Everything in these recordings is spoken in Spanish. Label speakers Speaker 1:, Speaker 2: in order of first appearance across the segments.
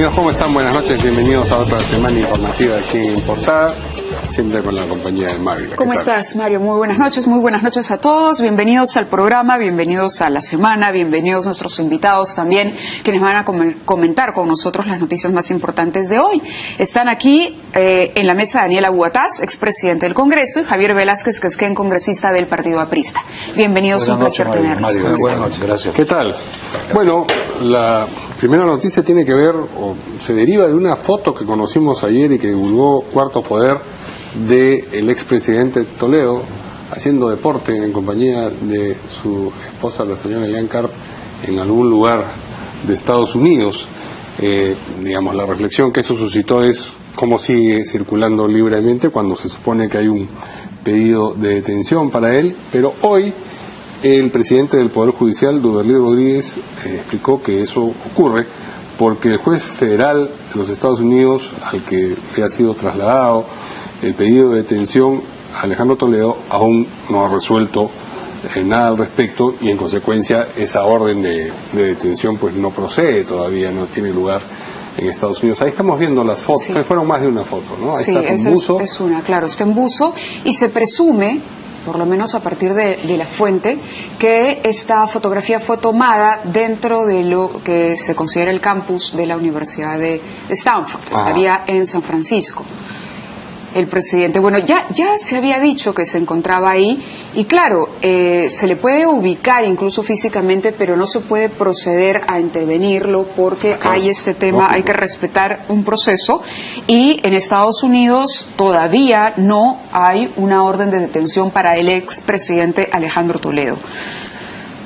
Speaker 1: Amigos, ¿cómo están? Buenas noches, bienvenidos a otra semana informativa aquí en Portada, siempre con la compañía de Mario.
Speaker 2: ¿Cómo estás, Mario? Muy buenas noches a todos, bienvenidos al programa, bienvenidos a la semana, bienvenidos nuestros invitados también, quienes van a comentar con nosotros las noticias más importantes de hoy. Están aquí en la mesa Daniel Abuataz, expresidente del Congreso, y Javier Velázquez, que es congresista del Partido Aprista. Bienvenidos, un placer tenerlos.
Speaker 3: Buenas noches, gracias.
Speaker 1: ¿Qué tal? Bueno, la primera noticia tiene que ver, o se deriva de una foto que conocimos ayer y que divulgó Cuarto Poder del expresidente Toledo haciendo deporte en compañía de su esposa, la señora Jan Karp, en algún lugar de Estados Unidos. Digamos, la reflexión que eso suscitó es cómo sigue circulando libremente cuando se supone que hay un pedido de detención para él, pero hoy el presidente del Poder Judicial, Duberly Rodríguez, explicó que eso ocurre porque el juez federal de los Estados Unidos, al que le ha sido trasladado el pedido de detención, Alejandro Toledo, aún no ha resuelto nada al respecto, y en consecuencia esa orden de detención pues no procede todavía, no tiene lugar en Estados Unidos. Ahí estamos viendo las fotos, sí. Fueron más de una foto, ¿no? Ahí
Speaker 2: sí,
Speaker 1: está con buzo.
Speaker 2: Es una, claro, está en buzo, y se presume, por lo menos a partir de la fuente, que esta fotografía fue tomada dentro de lo que se considera el campus de la Universidad de Stanford. Estaría en San Francisco. El presidente, bueno, ya se había dicho que se encontraba ahí, y claro, se le puede ubicar incluso físicamente, pero no se puede proceder a intervenirlo porque hay este tema, hay que respetar un proceso, y en Estados Unidos todavía no hay una orden de detención para el expresidente Alejandro Toledo.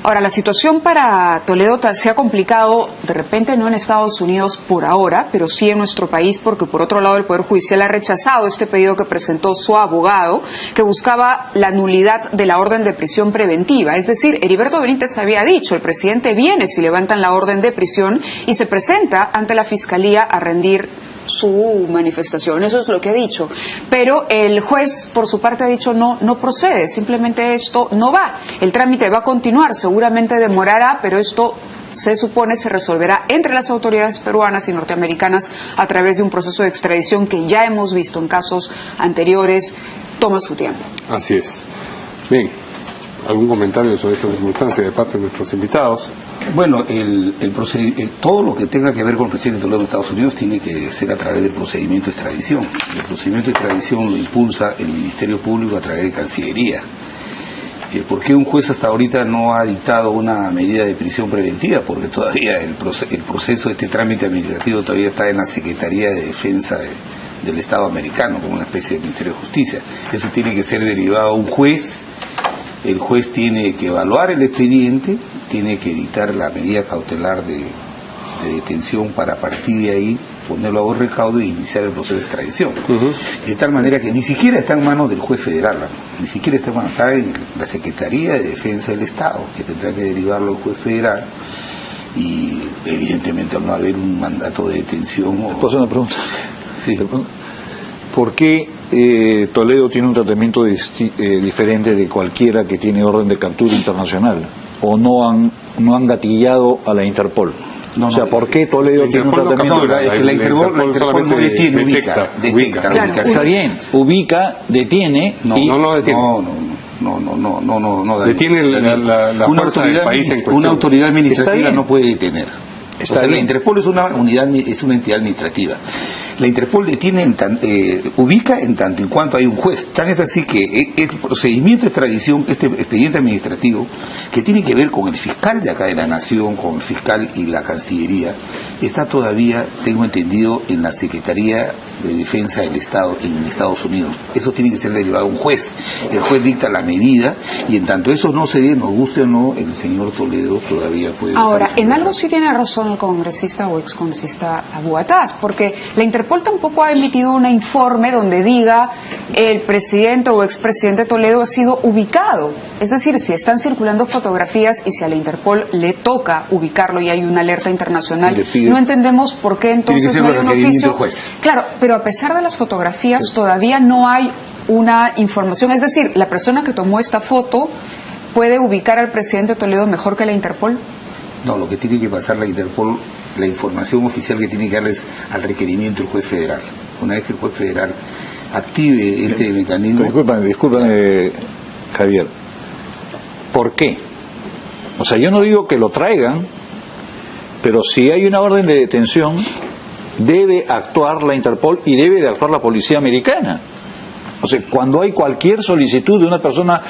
Speaker 2: Ahora, la situación para Toledo se ha complicado, de repente no en Estados Unidos por ahora, pero sí en nuestro país, porque por otro lado el Poder Judicial ha rechazado este pedido que presentó su abogado, que buscaba la nulidad de la orden de prisión preventiva. Es decir, Heriberto Benítez había dicho, el presidente viene si levantan la orden de prisión y se presenta ante la Fiscalía a rendir su manifestación, eso es lo que ha dicho, pero el juez por su parte ha dicho no procede, simplemente esto no va, el trámite va a continuar, seguramente demorará, pero esto se supone se resolverá entre las autoridades peruanas y norteamericanas a través de un proceso de extradición que ya hemos visto en casos anteriores, toma su tiempo.
Speaker 1: Así es. Bien, ¿algún comentario sobre esta circunstancia de parte de nuestros invitados?
Speaker 3: Bueno, todo lo que tenga que ver con el presidente Toledo de Estados Unidos tiene que ser a través del procedimiento de extradición. El procedimiento de extradición lo impulsa el Ministerio Público a través de Cancillería. ¿Por qué un juez hasta ahorita no ha dictado una medida de prisión preventiva? Porque todavía el proceso de este trámite administrativo todavía está en la Secretaría de Defensa del Estado americano, como una especie de Ministerio de Justicia. Eso tiene que ser derivado a un juez. El juez tiene que evaluar el expediente, tiene que dictar la medida cautelar de detención para partir de ahí ponerlo a buen recaudo y iniciar el proceso de extradición. De tal manera que ni siquiera está en manos del juez federal, ni siquiera está en la Secretaría de Defensa del Estado, que tendrá que derivarlo al juez federal, y evidentemente al no haber un mandato de detención...
Speaker 4: ¿Puedo hacer una pregunta?
Speaker 3: Sí.
Speaker 4: ¿Por qué Toledo tiene un tratamiento diferente de cualquiera que tiene orden de captura internacional? ¿O no han gatillado a la Interpol?
Speaker 3: No,
Speaker 4: o sea, ¿por qué Toledo tiene un tratamiento?
Speaker 3: La Interpol no detiene, ubica.
Speaker 4: Claro, está bien, ubica, detiene
Speaker 1: no detiene.
Speaker 3: No.
Speaker 1: Detiene la fuerza del país en cuestión.
Speaker 3: Una autoridad administrativa no puede detener. La Interpol es una entidad administrativa. La Interpol detiene ubica en tanto en cuanto hay un juez. Tan es así que el procedimiento de extradición, este expediente administrativo, que tiene que ver con el fiscal de acá de la Nación, con el fiscal y la Cancillería, está todavía, tengo entendido, en la Secretaría de Defensa del Estado en Estados Unidos. Eso tiene que ser derivado a un juez. El juez dicta la medida, y en tanto eso no se dé, nos guste o no, el señor Toledo todavía puede...
Speaker 2: Ahora, en algo sí tiene razón el congresista o excongresista Abuataz, porque la Interpol tampoco ha emitido un informe donde diga el presidente o expresidente Toledo ha sido ubicado. Es decir, si están circulando fotografías y si a la Interpol le toca ubicarlo y hay una alerta internacional, no entendemos por qué entonces no hay un oficio. Claro, pero a pesar de las fotografías todavía no hay una información. Es decir, la persona que tomó esta foto puede ubicar al presidente Toledo mejor que la Interpol.
Speaker 3: No, lo que tiene que pasar la Interpol, la información oficial que tiene que darles al requerimiento del juez federal. Una vez que el juez federal active este mecanismo...
Speaker 4: Discúlpame, Javier. ¿Por qué? O sea, yo no digo que lo traigan, pero si hay una orden de detención, debe actuar la Interpol y debe de actuar la policía americana. O sea, cuando hay cualquier solicitud de una persona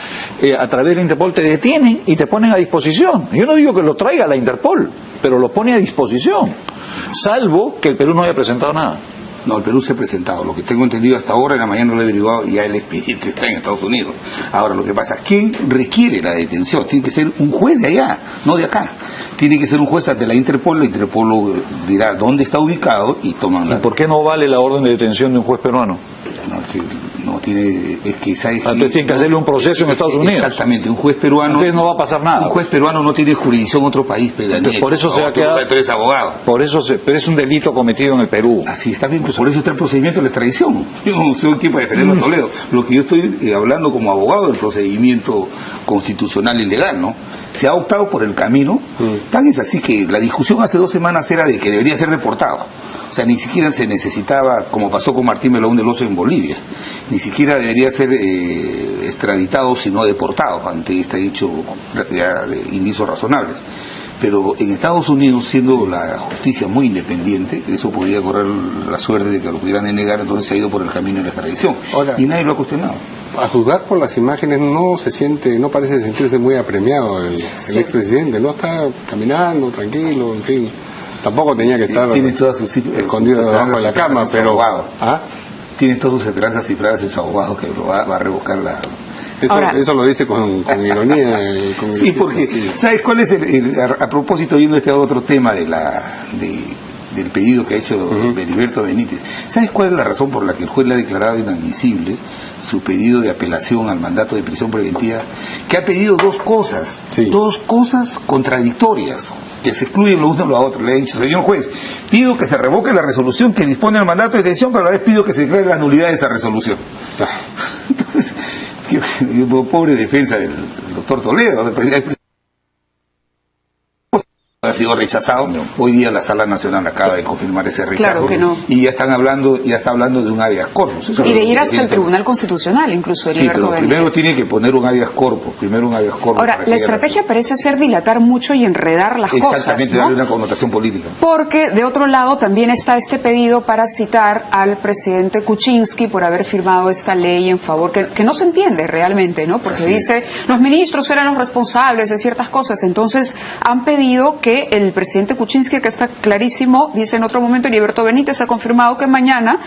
Speaker 4: a través de la Interpol, te detienen y te ponen a disposición. Yo no digo que lo traiga la Interpol, pero lo pone a disposición, salvo que el Perú no haya presentado nada.
Speaker 3: No, el Perú se ha presentado. Lo que tengo entendido hasta ahora, en la mañana lo he averiguado, y ya el expediente está en Estados Unidos. Ahora, lo que pasa, ¿quién requiere la detención? Tiene que ser un juez de allá, no de acá. Tiene que ser un juez ante la Interpol dirá dónde está ubicado y toman la...
Speaker 4: ¿Y por qué no vale la orden de detención de un juez peruano?
Speaker 3: No, es que no tiene... Es que, ¿sabes?
Speaker 4: Entonces tiene que hacerle un proceso en Estados Unidos.
Speaker 3: Exactamente, un juez peruano...
Speaker 4: Entonces no va a pasar nada.
Speaker 3: Un juez peruano no tiene jurisdicción en otro país,
Speaker 4: Entonces, por eso se ha quedado...
Speaker 3: Tú eres abogado.
Speaker 4: Por eso pero es un delito cometido en el Perú.
Speaker 3: Así está bien, pues por eso está el procedimiento de la extradición. Yo no soy quien para defenderlo a Toledo. Lo que yo estoy hablando como abogado del procedimiento constitucional y legal, ¿no? Se ha optado por el camino. Tan es así que la discusión hace 2 semanas era de que debería ser deportado. O sea, ni siquiera se necesitaba, como pasó con Martín Belaúnde del Oso en Bolivia, ni siquiera debería ser extraditado, sino deportado ante este hecho ya de indicios razonables. Pero en Estados Unidos, siendo la justicia muy independiente, eso podría correr la suerte de que lo pudieran denegar, entonces se ha ido por el camino de la extradición.
Speaker 1: Ahora,
Speaker 3: y nadie lo ha cuestionado.
Speaker 1: A juzgar por las imágenes no parece sentirse muy apremiado el expresidente, no está caminando tranquilo, en fin. Tampoco tenía que estar escondido debajo de la cama, pero... ¿Ah?
Speaker 3: Tiene todas sus esperanzas cifradas en su abogado que lo va a revocar la...
Speaker 1: Eso lo dice con ironía.
Speaker 3: Sí, porque, ¿sabes cuál es a propósito, yendo a este otro tema del pedido que ha hecho Heriberto Benítez? ¿Sabes cuál es la razón por la que el juez le ha declarado inadmisible su pedido de apelación al mandato de prisión preventiva? Que ha pedido 2 cosas, 2 cosas contradictorias, que se excluyen lo uno de lo otro. Le ha dicho: señor juez, pido que se revoque la resolución que dispone el mandato de detención, pero a la vez pido que se declare la nulidad de esa resolución. Entonces, pobre defensa del doctor Toledo, ha sido rechazado. Hoy día la Sala Nacional acaba de confirmar ese rechazo.
Speaker 2: Claro que no.
Speaker 3: Y ya está hablando de un habeas corpus.
Speaker 2: Y de ir hasta el Tribunal Constitucional, incluso.
Speaker 3: Sí, pero primero tiene que poner un habeas corpus.
Speaker 2: Ahora, la estrategia parece ser dilatar mucho y enredar las cosas.
Speaker 3: Exactamente,
Speaker 2: ¿no?
Speaker 3: darle una connotación política.
Speaker 2: Porque, de otro lado, también está este pedido para citar al presidente Kuczynski por haber firmado esta ley en favor, que no se entiende realmente, ¿no? Porque dice, los ministros eran los responsables de ciertas cosas. Entonces, han pedido que el presidente Kuczynski, que está clarísimo, dice en otro momento, Heriberto Benítez ha confirmado que mañana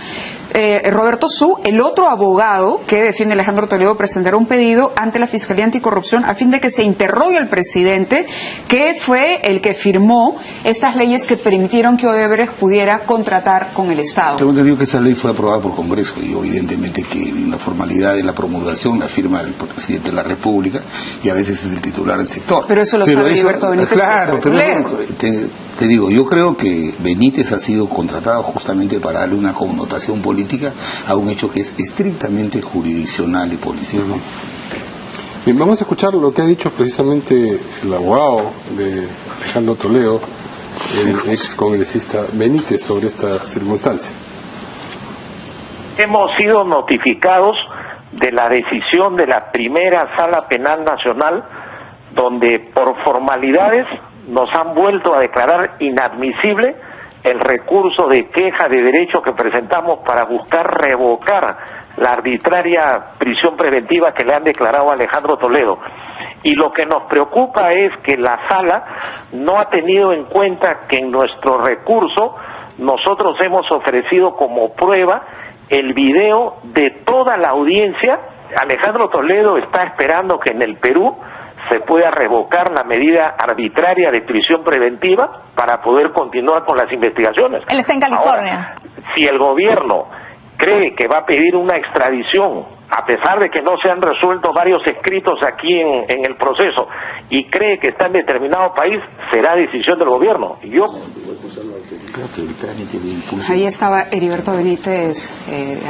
Speaker 2: Roberto Su, el otro abogado que defiende a Alejandro Toledo, presentará un pedido ante la Fiscalía Anticorrupción a fin de que se interrogue al presidente, que fue el que firmó estas leyes que permitieron que Odebrecht pudiera contratar con el Estado.
Speaker 3: Tengo entendido que esa ley fue aprobada por Congreso y evidentemente que en la formalidad de la promulgación la firma el presidente de la República y a veces es el titular del sector.
Speaker 2: Pero eso lo sabe Heriberto Benítez.
Speaker 3: Claro, te digo, yo creo que Benítez ha sido contratado justamente para darle una connotación política a un hecho que es estrictamente jurisdiccional y policial.
Speaker 1: Bien, vamos a escuchar lo que ha dicho precisamente el abogado de Alejandro Toledo, el ex congresista Benítez, sobre esta circunstancia.
Speaker 5: Hemos sido notificados de la decisión de la primera Sala Penal Nacional, donde por formalidades nos han vuelto a declarar inadmisible el recurso de queja de derecho que presentamos para buscar revocar la arbitraria prisión preventiva que le han declarado a Alejandro Toledo. Y lo que nos preocupa es que la sala no ha tenido en cuenta que en nuestro recurso nosotros hemos ofrecido como prueba el video de toda la audiencia. Alejandro Toledo está esperando que en el Perú se pueda revocar la medida arbitraria de prisión preventiva para poder continuar con las investigaciones.
Speaker 6: Él está en California.
Speaker 5: Ahora, si el gobierno cree que va a pedir una extradición, a pesar de que no se han resuelto varios escritos aquí en el proceso, y cree que está en determinado país, será decisión del gobierno.
Speaker 2: Ahí estaba Heriberto Benítez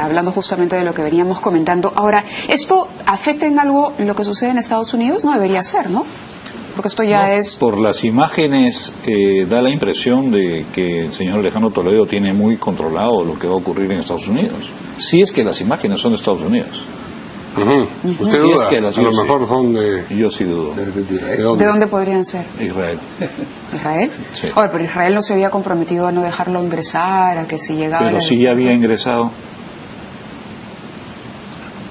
Speaker 2: hablando justamente de lo que veníamos comentando. Ahora, ¿esto afecta en algo lo que sucede en Estados Unidos? No debería ser, ¿no? porque esto ya es...
Speaker 4: Por las imágenes da la impresión de que el señor Alejandro Toledo tiene muy controlado lo que va a ocurrir en Estados Unidos. Si es que las imágenes son de Estados Unidos.
Speaker 1: ¿Usted
Speaker 4: Sí,
Speaker 1: duda?
Speaker 4: es que
Speaker 1: A lo mejor son de...
Speaker 4: Yo sí dudo.
Speaker 2: ¿De dónde podrían ser?
Speaker 4: Israel.
Speaker 2: ¿Israel?
Speaker 4: Sí.
Speaker 2: Oye, pero Israel no se había comprometido a no dejarlo ingresar, a que si llegaba...
Speaker 4: Pero sí ya había ingresado.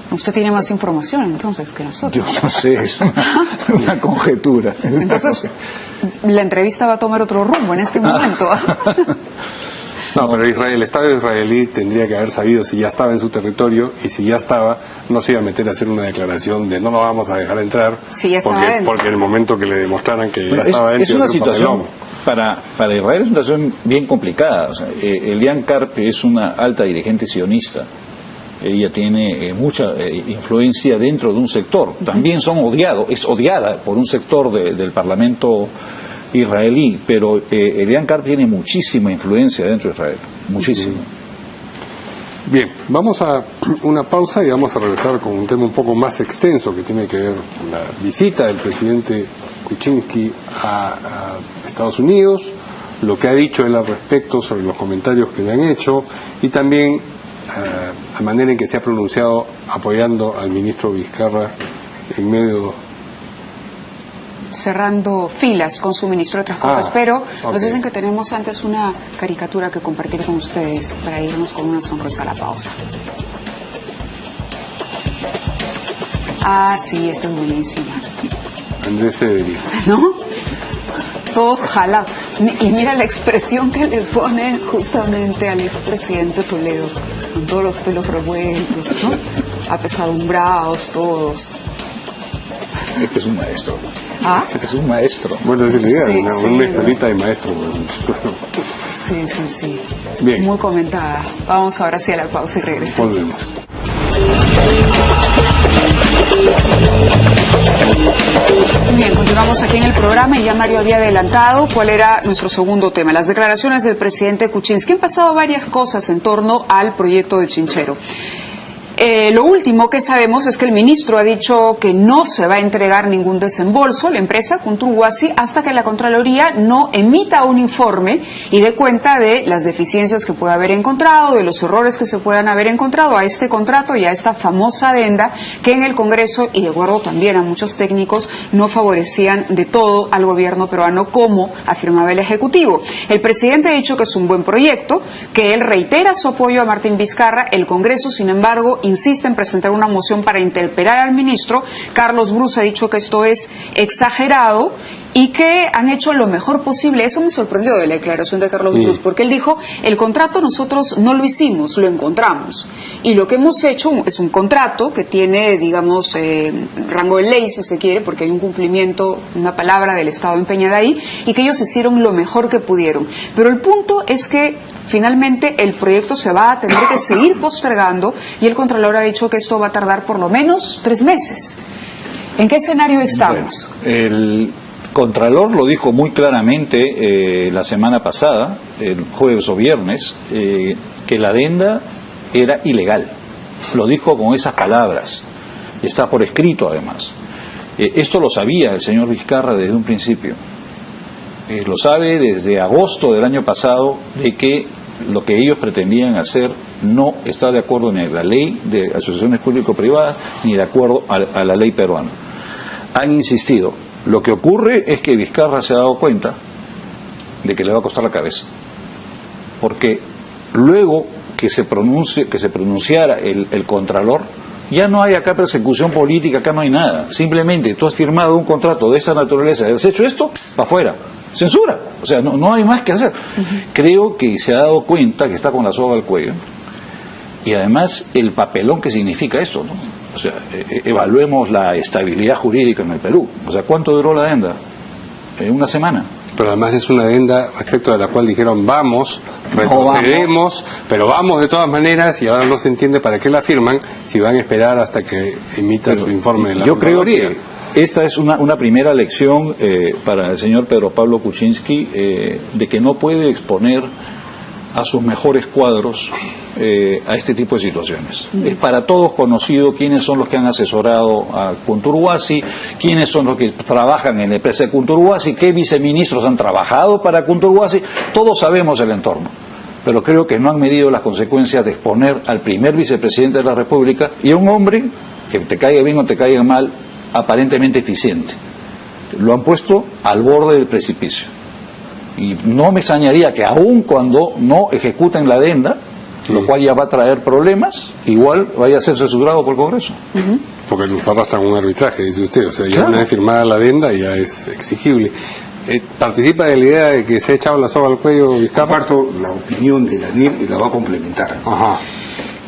Speaker 2: Usted tiene más información entonces que nosotros.
Speaker 4: Yo no sé, es una conjetura.
Speaker 2: Entonces, la entrevista va a tomar otro rumbo en este momento.
Speaker 1: No, pero el Estado israelí tendría que haber sabido si ya estaba en su territorio, y si ya estaba, no se iba a meter a hacer una declaración de no lo vamos a dejar entrar,
Speaker 2: Sí, ya estaba dentro.
Speaker 1: porque en el momento que le demostraran que
Speaker 4: Bueno,
Speaker 1: ya estaba dentro...
Speaker 4: es una
Speaker 1: iba a ser un
Speaker 4: situación,
Speaker 1: papelón.
Speaker 4: para Israel es una situación bien complicada. O sea, Elian Karpe es una alta dirigente sionista. Ella tiene mucha influencia dentro de un sector. También es odiada por un sector del Parlamento israelí, pero Elian Karpe tiene muchísima influencia dentro de Israel, muchísima.
Speaker 1: Bien, vamos a una pausa y vamos a regresar con un tema un poco más extenso que tiene que ver con la visita del presidente Kuczynski a Estados Unidos, lo que ha dicho él al respecto sobre los comentarios que le han hecho, y también la manera en que se ha pronunciado apoyando al ministro Vizcarra en medio...
Speaker 2: Cerrando filas con su ministro de Transportes, pero nos
Speaker 1: ok.
Speaker 2: dicen que tenemos antes una caricatura que compartir con ustedes para irnos con una sonrisa a la pausa. Ah, sí, esta es buenísima.
Speaker 1: Andrés Cedric.
Speaker 2: ¿No? Todo jalado. Y mira la expresión que le ponen justamente al expresidente Toledo, con todos los pelos revueltos, ¿no? Apesadumbrados todos.
Speaker 4: Este es un maestro.
Speaker 2: ¿Ah?
Speaker 4: Es un maestro.
Speaker 1: Bueno, es la idea,
Speaker 2: Sí,
Speaker 1: una
Speaker 2: sí,
Speaker 1: escuelita de maestro.
Speaker 2: Sí, sí, sí.
Speaker 1: Bien.
Speaker 2: Muy comentada. Vamos ahora sí a la pausa y regresamos.
Speaker 1: Volvemos.
Speaker 2: Bien, continuamos aquí en el programa y ya Mario había adelantado cuál era nuestro segundo tema, las declaraciones del presidente Kuczynski. Han pasado varias cosas en torno al proyecto de Chinchero. Lo último que sabemos es que el ministro ha dicho que no se va a entregar ningún desembolso a la empresa Conturhuasi hasta que la Contraloría no emita un informe y dé cuenta de las deficiencias que puede haber encontrado, de los errores que se puedan haber encontrado a este contrato y a esta famosa adenda que en el Congreso, y de acuerdo también a muchos técnicos, no favorecían de todo al gobierno peruano, como afirmaba el Ejecutivo. El presidente ha dicho que es un buen proyecto, que él reitera su apoyo a Martín Vizcarra. El Congreso, sin embargo, insiste en presentar una moción para interpelar al ministro. Carlos Bruce ha dicho que esto es exagerado y que han hecho lo mejor posible. Eso me sorprendió de la declaración de Carlos Bruce, porque él dijo, el contrato nosotros no lo hicimos, lo encontramos. Y lo que hemos hecho es un contrato que tiene, digamos, rango de ley, si se quiere, porque hay un cumplimiento, una palabra del Estado empeñada ahí, y que ellos hicieron lo mejor que pudieron. Pero el punto es que finalmente el proyecto se va a tener que seguir postergando y el Contralor ha dicho que esto va a tardar por lo menos 3 meses. ¿En qué escenario estamos?
Speaker 4: Bueno, el Contralor lo dijo muy claramente la semana pasada, el jueves o viernes, que la adenda era ilegal. Lo dijo con esas palabras. Está por escrito, además. Esto lo sabía el señor Vizcarra desde un principio. Lo sabe desde agosto del año pasado, de que lo que ellos pretendían hacer no está de acuerdo ni a la ley de asociaciones público-privadas ni de acuerdo a la ley peruana. Han insistido. Lo que ocurre es que Vizcarra se ha dado cuenta de que le va a costar la cabeza, porque luego que se pronunciara el Contralor, ya no hay acá persecución política, acá no hay nada. Simplemente tú has firmado un contrato de esta naturaleza, has hecho esto, para afuera. Censura, o sea, no hay más que hacer. Creo que se ha dado cuenta que está con la soga al cuello, y además el papelón que significa esto, ¿no? O sea, evaluemos la estabilidad jurídica en el Perú. O sea, ¿cuánto duró la adenda? ¿Una semana?
Speaker 1: Pero además es una adenda respecto de la cual dijeron vamos, retrocedemos, pero vamos de todas maneras, y ahora no se entiende para qué la firman si van a esperar hasta que emita su informe de la
Speaker 4: Yo creo
Speaker 1: Contraloría.
Speaker 4: que esta es una primera lección para el señor Pedro Pablo Kuczynski, de que no puede exponer a sus mejores cuadros a este tipo de situaciones. Es para todos conocido quiénes son los que han asesorado a Kunturwasi, quiénes son los que trabajan en la empresa de Kunturwasi, qué viceministros han trabajado para Kunturwasi. Todos sabemos el entorno, pero creo que no han medido las consecuencias de exponer al primer vicepresidente de la República y a un hombre, que te caiga bien o te caiga mal, aparentemente eficiente. Lo han puesto al borde del precipicio. Y no me extrañaría que aun cuando no ejecuten la adenda, lo cual ya va a traer problemas, igual vaya a ser censurado por el Congreso.
Speaker 1: Porque nos arrastran un arbitraje, dice usted. O sea, ya
Speaker 4: Claro.
Speaker 1: una vez firmada la adenda ya es exigible. ¿Participa de la idea de que se ha echado la soga al cuello Vizcarra?
Speaker 3: Comparto la opinión de Daniel y la va a complementar.
Speaker 1: Ajá.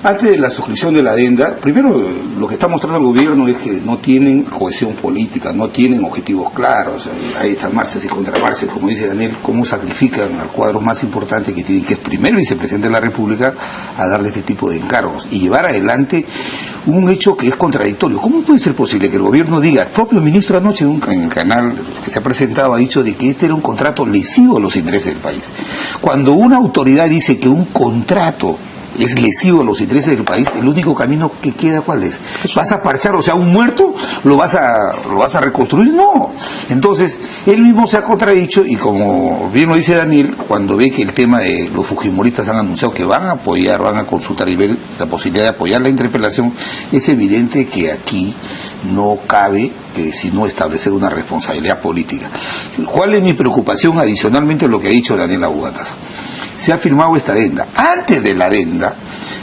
Speaker 3: Antes de la suscripción de la adenda, primero lo que está mostrando el gobierno es que no tienen cohesión política, no tienen objetivos claros. Hay estas marchas y contramarchas, como dice Daniel, cómo sacrifican al cuadro más importante que tiene, que es primer vicepresidente de la República, a darle este tipo de encargos y llevar adelante un hecho que es contradictorio. ¿Cómo puede ser posible que el gobierno diga, el propio ministro anoche en el canal que se ha presentado ha dicho de que este era un contrato lesivo a los intereses del país? Cuando una autoridad dice que un contrato es lesivo a los intereses del país, el único camino que queda, ¿cuál es? ¿Vas a parchar, o sea, un muerto? ¿Lo vas a reconstruir? No. Entonces, él mismo se ha contradicho y como bien lo dice Daniel, cuando ve que el tema de los fujimoristas han anunciado que van a apoyar, van a consultar y ver la posibilidad de apoyar la interpelación, es evidente que aquí no cabe sino establecer una responsabilidad política. ¿Cuál es mi preocupación adicionalmente a lo que ha dicho Daniela Bugatas? Se ha firmado esta adenda. Antes de la adenda,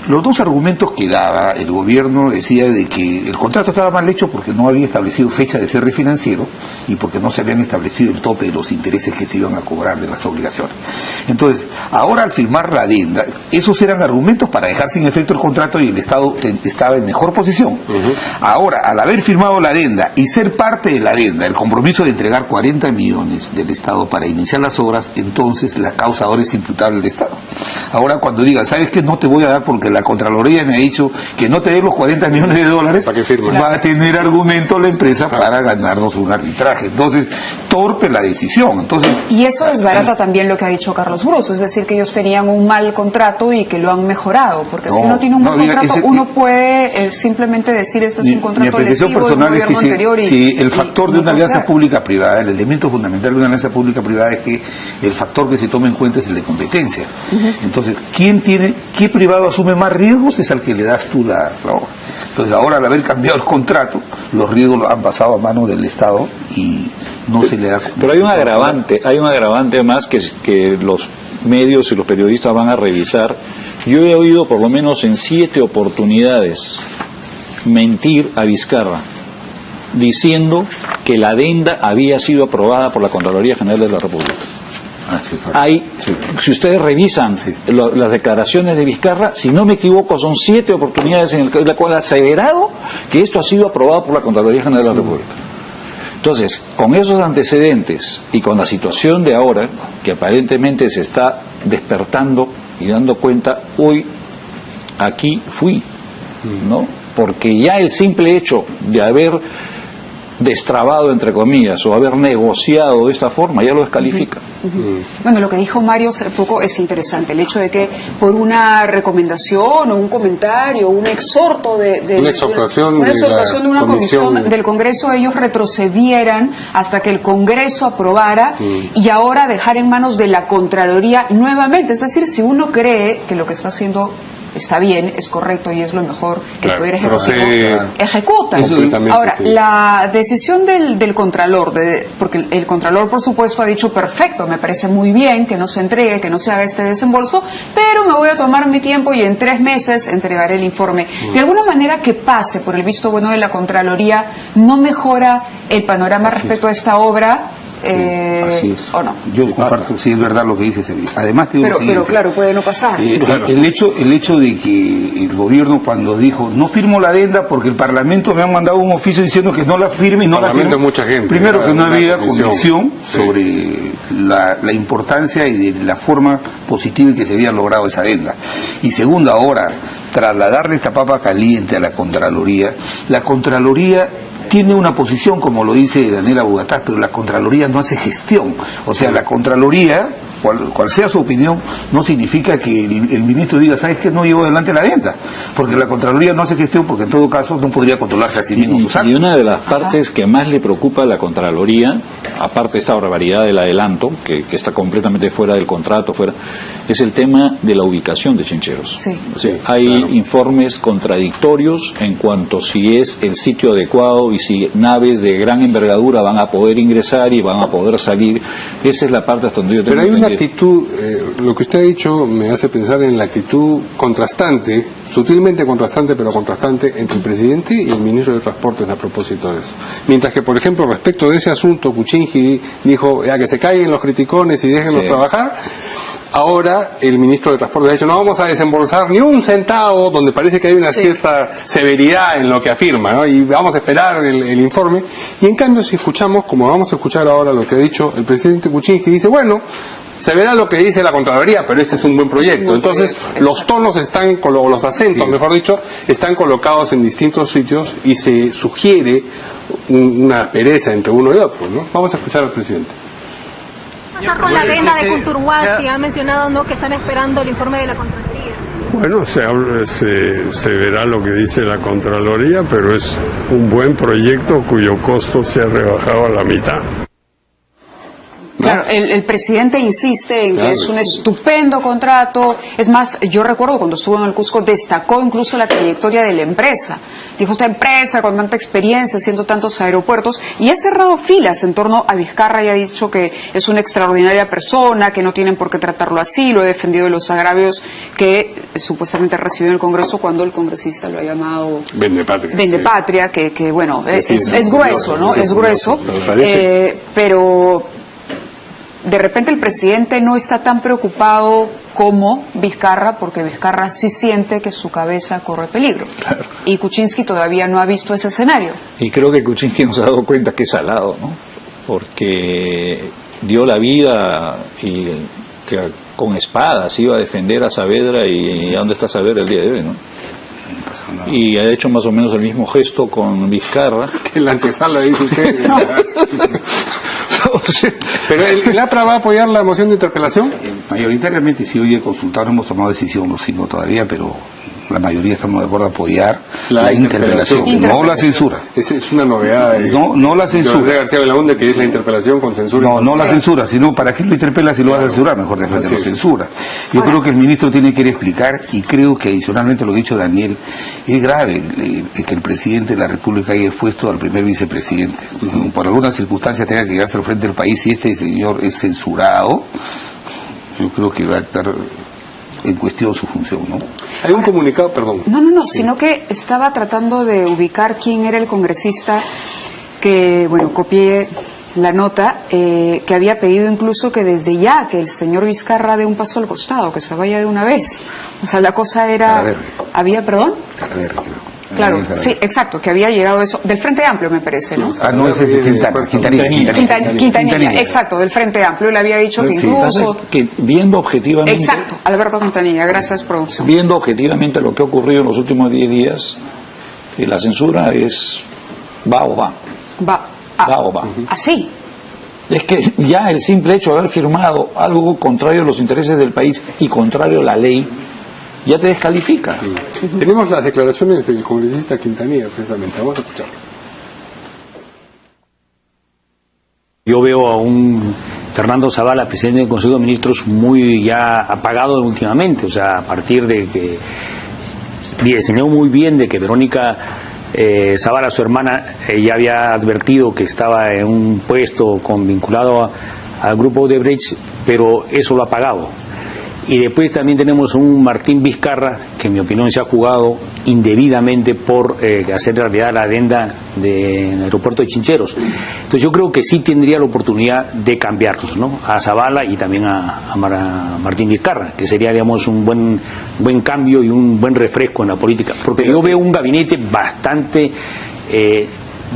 Speaker 3: los dos argumentos que daba el gobierno decía de que el contrato estaba mal hecho porque no había establecido fecha de cierre financiero y porque no se habían establecido el tope de los intereses que se iban a cobrar de las obligaciones. Entonces, ahora al firmar la adenda, esos eran argumentos para dejar sin efecto el contrato y el Estado estaba en mejor posición. Ahora, al haber firmado la adenda y ser parte de la adenda, el compromiso de entregar 40 millones del Estado para iniciar las obras, entonces la causa ahora es imputable al Estado. Ahora cuando digan, ¿sabes qué? No te voy a dar porque la Contraloría me ha dicho que no te dé los 40 millones de dólares,
Speaker 1: ¿para qué firma?
Speaker 3: va a tener argumento la empresa para ganarnos un arbitraje. Entonces, torpe la decisión. Entonces,
Speaker 2: Y eso desbarata también lo que ha dicho Carlos Brus, es decir, que ellos tenían un mal contrato y que lo han mejorado, porque si uno tiene un mal contrato, uno puede simplemente decir este es un contrato lesivo de un gobierno anterior.
Speaker 3: Si el factor de una alianza pública-privada, el elemento fundamental de una alianza pública-privada es que el factor que se toma en cuenta es el de competencia. Entonces, ¿qué privado asume más riesgos? Es al que le das tú la obra. Entonces, ahora al haber cambiado el contrato, los riesgos han pasado a manos del Estado y no se le da...
Speaker 4: Pero hay un agravante más que los medios y los periodistas van a revisar. Yo he oído por lo menos en 7 oportunidades mentir a Vizcarra, diciendo que la adenda había sido aprobada por la Contraloría General de la República. Si ustedes revisan las declaraciones de Vizcarra, si no me equivoco, son 7 oportunidades en las cuales ha aseverado que esto ha sido aprobado por la Contraloría General de la República. Entonces, con esos antecedentes y con la situación de ahora, que aparentemente se está despertando y dando cuenta, hoy aquí fui, ¿no? Porque ya el simple hecho de haber destrabado, entre comillas, o haber negociado de esta forma, ya lo descalifica.
Speaker 2: Bueno, lo que dijo Mario hace poco es interesante, el hecho de que por una recomendación o un comentario, un exhorto una exhortación de una comisión del Congreso, ellos retrocedieran hasta que el Congreso aprobara y ahora dejar en manos de la Contraloría nuevamente. Es decir, si uno cree que lo que está haciendo está bien, es correcto y es lo mejor que el Poder Ejecutivo ejecuta. Ahora, la decisión del Contralor, porque el Contralor, por supuesto, ha dicho, perfecto, me parece muy bien que no se entregue, que no se haga este desembolso, pero me voy a tomar mi tiempo y en 3 meses entregaré el informe. De alguna manera, que pase por el visto bueno de la Contraloría no mejora el panorama respecto a esta obra.
Speaker 3: Así es.
Speaker 2: ¿O no?
Speaker 3: Yo comparto, sí, es verdad lo que dice Sergio. Además,
Speaker 2: pero claro, puede no pasar.
Speaker 3: El hecho de que el gobierno, cuando dijo no firmo la adenda porque el Parlamento me ha mandado un oficio diciendo que no la firme y no la firme,
Speaker 1: mucha gente,
Speaker 3: primero que no había convicción sobre la importancia y de la forma positiva en que se había logrado esa adenda. Y segundo, ahora trasladarle esta papa caliente a la Contraloría tiene una posición, como lo dice Daniela Bugatas, pero la Contraloría no hace gestión. O sea, la Contraloría cual sea su opinión, no significa que el ministro diga, ¿sabes qué? No llevó adelante la agenda, porque la Contraloría no hace gestión, porque en todo caso no podría controlarse a sí mismo.
Speaker 4: Y una de las partes que más le preocupa a la Contraloría, aparte de esta barbaridad del adelanto, que está completamente fuera del contrato, es el tema de la ubicación de Chincheros.
Speaker 2: Sí.
Speaker 4: O sea, hay informes contradictorios en cuanto si es el sitio adecuado y si naves de gran envergadura van a poder ingresar y van a poder salir. Esa es la parte hasta donde yo tengo.
Speaker 1: Pero hay una actitud, lo que usted ha dicho me hace pensar en la actitud contrastante, sutilmente contrastante, pero contrastante, entre el presidente y el ministro de Transportes a propósito de eso. Mientras que, por ejemplo, respecto de ese asunto, Kuczynski dijo, ya que se callen los criticones y déjenlos trabajar. Ahora el ministro de Transportes ha dicho, no vamos a desembolsar ni un centavo, donde parece que hay una cierta severidad en lo que afirma, ¿no? Y vamos a esperar el informe. Y en cambio, si escuchamos, como vamos a escuchar ahora lo que ha dicho el presidente Kuczynski, dice, bueno, se verá lo que dice la Contraloría, pero este es un buen proyecto. Entonces, los tonos están, los acentos, mejor dicho, están colocados en distintos sitios y se sugiere una pereza entre uno y otro, ¿no? Vamos a escuchar al presidente.
Speaker 6: Con la agenda de Culturhuasi ha mencionado, ¿no?, que están esperando el informe de la Contraloría.
Speaker 7: Bueno, se verá lo que dice la Contraloría, pero es un buen proyecto cuyo costo se ha rebajado a la mitad.
Speaker 2: Claro, el presidente insiste en que es un estupendo contrato. Es más, yo recuerdo cuando estuvo en el Cusco, destacó incluso la trayectoria de la empresa. Dijo, esta empresa con tanta experiencia, haciendo tantos aeropuertos, y ha cerrado filas en torno a Vizcarra y ha dicho que es una extraordinaria persona, que no tienen por qué tratarlo así. Lo ha defendido de los agravios que supuestamente recibió en el Congreso cuando el congresista lo ha llamado Vendepatria, que bueno, es grueso, ¿no? Es grueso, pero de repente el presidente no está tan preocupado como Vizcarra, porque Vizcarra sí siente que su cabeza corre peligro. Claro. Y Kuczynski todavía no ha visto ese escenario.
Speaker 4: Y creo que Kuczynski nos ha dado cuenta que es salado, ¿no? Porque dio la vida y que con espadas iba a defender a Saavedra, y ¿a dónde está Saavedra el día de hoy, no? Y ha hecho más o menos el mismo gesto con Vizcarra.
Speaker 1: Que la antesala, dice usted. Pero el APRA va a apoyar la moción de interpelación.
Speaker 3: Mayoritariamente, si hoy he consultado, no hemos tomado decisión los 5 todavía, pero la mayoría estamos de acuerdo a apoyar la interpelación, no la censura.
Speaker 1: Esa es una novedad.
Speaker 3: No la censura.
Speaker 1: García Belaúnde, que es la interpelación con censura.
Speaker 3: No la censura, sino ¿para qué lo interpela si lo va a censurar? Mejor dejar de la censura. Yo creo que el ministro tiene que ir a explicar, y creo que adicionalmente lo que ha dicho Daniel, es grave que el presidente de la República haya expuesto al primer vicepresidente. Por alguna circunstancia tenga que llegarse al frente del país, y este señor es censurado, yo creo que va a estar en cuestión su función, ¿no?
Speaker 1: Hay un comunicado, perdón.
Speaker 2: No, sino que estaba tratando de ubicar quién era el congresista que, bueno, copié la nota, que había pedido incluso que desde ya, que el señor Vizcarra dé un paso al costado, que se vaya de una vez. O sea, la cosa era... ¿Había, perdón? Claro, sí, exacto, que había llegado eso, del Frente Amplio me parece, ¿no?
Speaker 3: No, ese es de
Speaker 2: Quintanilla, exacto, del Frente Amplio, le había dicho que incluso...
Speaker 4: Que viendo objetivamente...
Speaker 2: Exacto, Alberto Quintanilla, gracias, producción.
Speaker 4: Viendo objetivamente lo que ha ocurrido en los últimos 10 días, la censura es va o va. Va o va.
Speaker 2: Así.
Speaker 4: Es que ya el simple hecho de haber firmado algo contrario a los intereses del país y contrario a la ley, ya te descalifica.
Speaker 1: Tenemos las declaraciones del congresista Quintanilla, precisamente. Vamos a escucharlo.
Speaker 8: Yo veo a un Fernando Zavala, presidente del Consejo de Ministros, muy ya apagado últimamente. O sea, a partir de que diseñó muy bien de que Verónica Zavala, su hermana, ya había advertido que estaba en un puesto vinculado al grupo Odebrecht, pero eso lo ha apagado. Y después también tenemos un Martín Vizcarra, que en mi opinión se ha jugado indebidamente por hacer realidad la adenda del aeropuerto de Chincheros. Entonces yo creo que sí tendría la oportunidad de cambiarlos, ¿no? A Zavala y también a Martín Vizcarra, que sería, digamos, un buen cambio y un buen refresco en la política. Porque yo veo un gabinete bastante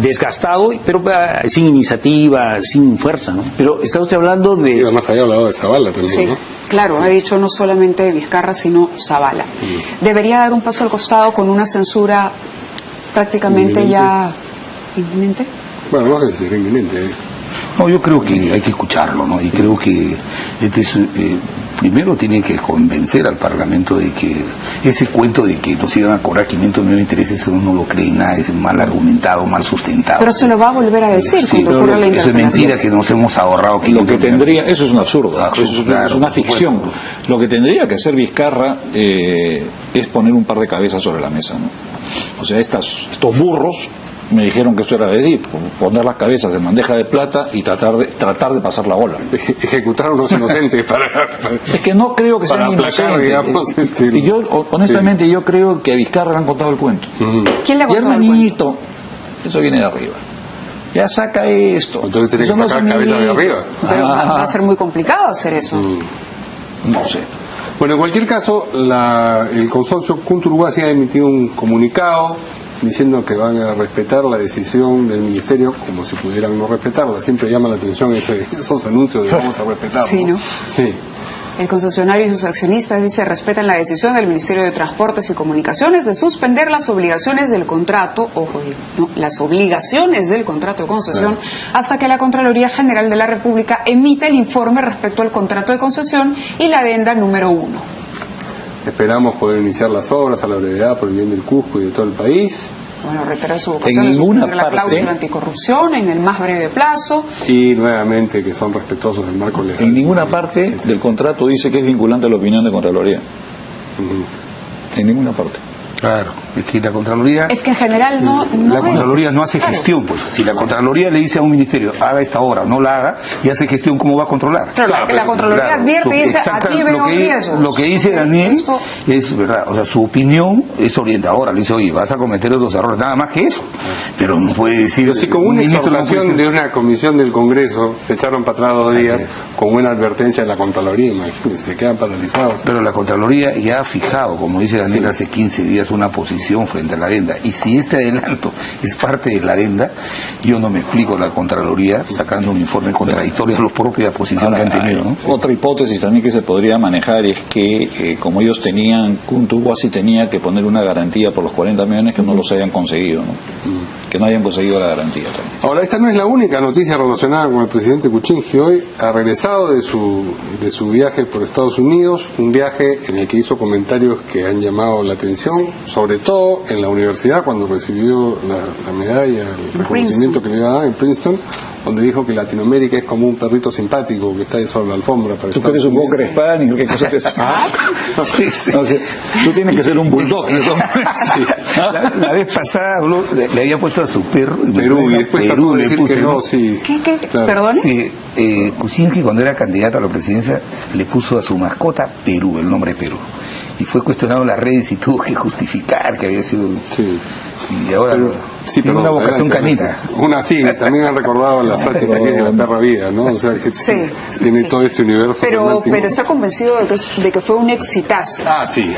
Speaker 8: desgastado, pero sin iniciativa, sin fuerza, ¿no?
Speaker 3: Pero está usted hablando de...
Speaker 1: Y además había hablado de Zavala también,
Speaker 2: sí,
Speaker 1: ¿no?
Speaker 2: Claro, ha dicho no solamente Vizcarra, sino Zavala. Debería dar un paso al costado con una censura prácticamente ya inminente.
Speaker 1: Bueno, no sé si será inminente.
Speaker 3: No, yo creo que hay que escucharlo, ¿no? Y creo que primero tiene que convencer al Parlamento de que ese cuento de que nos iban a cobrar 500 millones de intereses, uno no lo cree nada, es mal argumentado, mal sustentado.
Speaker 2: Pero se lo va a volver a decir
Speaker 3: sí,
Speaker 2: cuando ocurra la
Speaker 3: eso es mentira, que nos hemos ahorrado 500
Speaker 4: Lo que tendría, eso es un absurdo,
Speaker 3: claro,
Speaker 4: es una ficción. Lo que tendría que hacer Vizcarra es poner un par de cabezas sobre la mesa, ¿no? O sea, estos burros me dijeron que eso era decir, poner las cabezas en bandeja de plata y tratar de pasar la bola.
Speaker 1: Ejecutar a unos inocentes para
Speaker 4: es que no creo que sean inocentes.
Speaker 1: Digamos,
Speaker 4: y yo, honestamente, yo creo que a Vizcarra le han contado el cuento.
Speaker 2: ¿Quién le ha contado el cuento?
Speaker 4: Eso viene de arriba. Ya saca esto.
Speaker 1: Entonces tiene que sacar cabeza de arriba.
Speaker 2: Pero va a ser muy complicado hacer eso.
Speaker 4: No sé.
Speaker 1: Bueno, en cualquier caso, el consorcio Kunturguasi ha emitido un comunicado diciendo que van a respetar la decisión del Ministerio como si pudieran no respetarla. Siempre llama la atención esos anuncios de vamos a respetarlo.
Speaker 2: Sí, ¿no?
Speaker 1: Sí.
Speaker 2: El concesionario y sus accionistas dice respetan la decisión del Ministerio de Transportes y Comunicaciones de suspender las obligaciones del contrato, las obligaciones del contrato de concesión, hasta que la Contraloría General de la República emita el informe respecto al contrato de concesión y la adenda número 1.
Speaker 1: Esperamos poder iniciar las obras a la brevedad por el bien del Cusco y de todo el país.
Speaker 2: Bueno, reiterar su vocación de suspender la cláusula anticorrupción en el más breve plazo.
Speaker 1: Y nuevamente que son respetuosos del marco legal.
Speaker 4: En ninguna parte del contrato dice que es vinculante a la opinión de Contraloría. En ninguna parte.
Speaker 3: Claro, es que la Contraloría...
Speaker 2: Es que en general
Speaker 3: la Contraloría no hace gestión, pues. Si la Contraloría le dice a un ministerio, haga esta obra, no la haga, y hace gestión, ¿cómo va a controlar?
Speaker 2: Claro, la Contraloría advierte y dice, aquí veo riesgos.
Speaker 3: Lo que dice Daniel es verdad, o sea, su opinión es orientadora, le dice, oye, vas a cometer otros errores, nada más que eso. Pero no puede decir...
Speaker 1: Pero si con una exhortación de una comisión del Congreso se echaron para atrás 2 días con una advertencia de la Contraloría, imagínense, se quedan paralizados.
Speaker 3: Pero la Contraloría ya ha fijado, como dice Daniel, hace 15 días una posición frente a la adenda, y si este adelanto es parte de la adenda, yo no me explico la Contraloría sacando un informe contradictorio a la propia posición que han tenido, ¿no?
Speaker 4: Otra hipótesis también que se podría manejar es que como ellos tenían, Kunturguasi tenía que poner una garantía por los 40 millones que no los hayan conseguido, ¿no? Que no hayan conseguido la garantía también.
Speaker 1: Ahora, esta no es la única noticia relacionada con el presidente Kuczynski. Hoy ha regresado de su viaje por Estados Unidos, un viaje en el que hizo comentarios que han llamado la atención, sobre todo en la universidad, cuando recibió la medalla, el reconocimiento que le iba a dar en Princeton, donde dijo que Latinoamérica es como un perrito simpático que está ahí sobre la alfombra.
Speaker 4: Tú eres un poco crespán y qué cosa es.
Speaker 3: Sí, sí.
Speaker 4: O sea, tú tienes que ser un bulldog.
Speaker 3: Sí. La vez pasada le había puesto a su perro
Speaker 1: Perú, y después Perú, le puso, que no, sí.
Speaker 2: ¿Qué? Claro. ¿Perdón?
Speaker 3: Sí, Kuczynski, cuando era candidato a la presidencia, le puso a su mascota Perú, el nombre Perú. Y fue cuestionado en las redes y tuvo que justificar que había sido...
Speaker 1: Sí.
Speaker 3: Y ahora tiene una vocación canina.
Speaker 1: También han recordado la frase de la perra vida, ¿no? O sea, que tiene todo este universo.
Speaker 2: Pero está convencido de que fue un exitazo.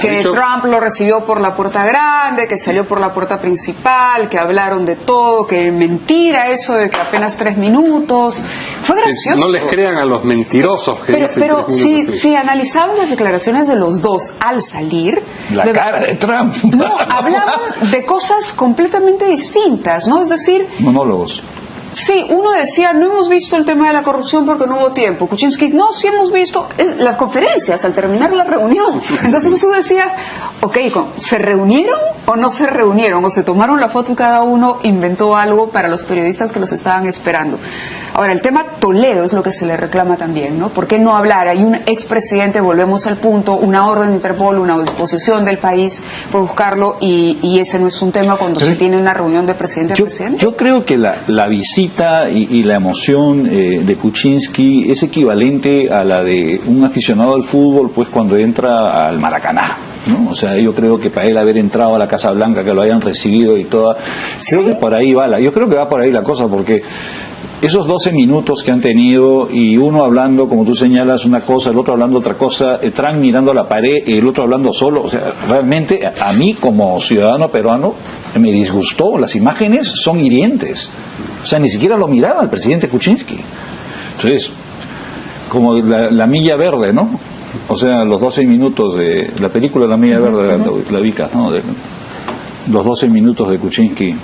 Speaker 2: Que Trump lo recibió por la puerta grande, que salió por la puerta principal, que hablaron de todo, que mentira eso de que apenas 3 minutos. Fue gracioso.
Speaker 1: No les crean a los mentirosos que dicen 3 minutos.
Speaker 2: Si analizaban las declaraciones de los dos al salir...
Speaker 4: La cara de Trump.
Speaker 2: No, hablaban de cosas completamente distintas, ¿no? Es decir...
Speaker 4: Monólogos.
Speaker 2: Sí, uno decía, no hemos visto el tema de la corrupción porque no hubo tiempo. Kuczynski, no, sí hemos visto las conferencias al terminar la reunión. Entonces tú decías, ok, ¿se reunieron o no se reunieron? O se tomaron la foto y cada uno inventó algo para los periodistas que los estaban esperando. Ahora, el tema Toledo es lo que se le reclama también, ¿no? ¿Por qué no hablar? Hay un expresidente, volvemos al punto, una orden de Interpol, una disposición del país por buscarlo y ese no es un tema cuando se tiene una reunión de presidente a presidente.
Speaker 4: Yo creo que la visita y la emoción de Kuczynski es equivalente a la de un aficionado al fútbol pues cuando entra al Maracaná, ¿no? O sea, yo creo que para él haber entrado a la Casa Blanca, que lo hayan recibido y toda, creo que por ahí va yo creo que va por ahí la cosa, porque esos 12 minutos que han tenido y uno hablando, como tú señalas, una cosa, el otro hablando otra cosa, Trump mirando a la pared y el otro hablando solo, o sea, realmente a mí como ciudadano peruano me disgustó, las imágenes son hirientes. O sea, ni siquiera lo miraba el presidente Kuczynski. Entonces, como la milla verde, ¿no? O sea, los 12 minutos de la película La milla verde, la ubicas, ¿no? los 12 minutos de Kuczynski,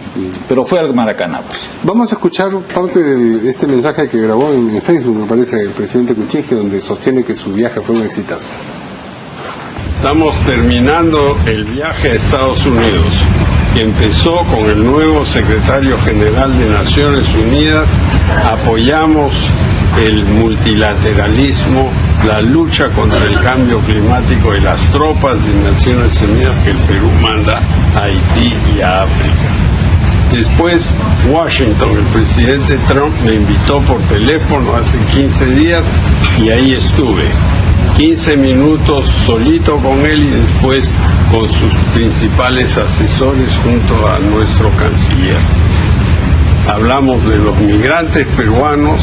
Speaker 4: pero fue al Maracaná. Pues.
Speaker 1: Vamos a escuchar parte de este mensaje que grabó en Facebook, me parece, el presidente Kuczynski, donde sostiene que su viaje fue un exitazo.
Speaker 7: Estamos terminando el viaje a Estados Unidos, que empezó con el nuevo secretario general de Naciones Unidas. Apoyamos el multilateralismo, la lucha contra el cambio climático y las tropas de Naciones Unidas que el Perú manda a Haití y a África. Después, Washington, el presidente Trump me invitó por teléfono hace 15 días y ahí estuve. 15 minutos solito con él y después con sus principales asesores junto a nuestro canciller. Hablamos de los migrantes peruanos,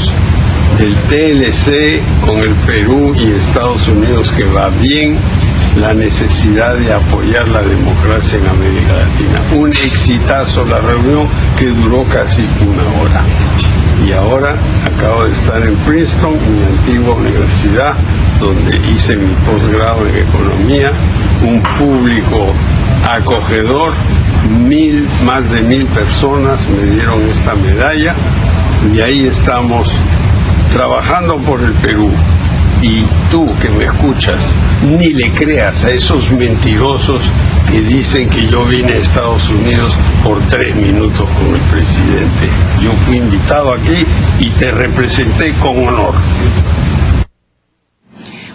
Speaker 7: del TLC con el Perú y Estados Unidos que va bien, la necesidad de apoyar la democracia en América Latina. Un exitazo la reunión que duró casi una hora. Y ahora acabo de estar en Princeton, mi antigua universidad, donde hice mi posgrado en economía, un público acogedor, más de 1000 personas me dieron esta medalla y ahí estamos trabajando por el Perú. Y tú que me escuchas, ni le creas a esos mentirosos que dicen que yo vine a Estados Unidos por 3 minutos con el presidente. Yo fui invitado aquí y te representé con honor.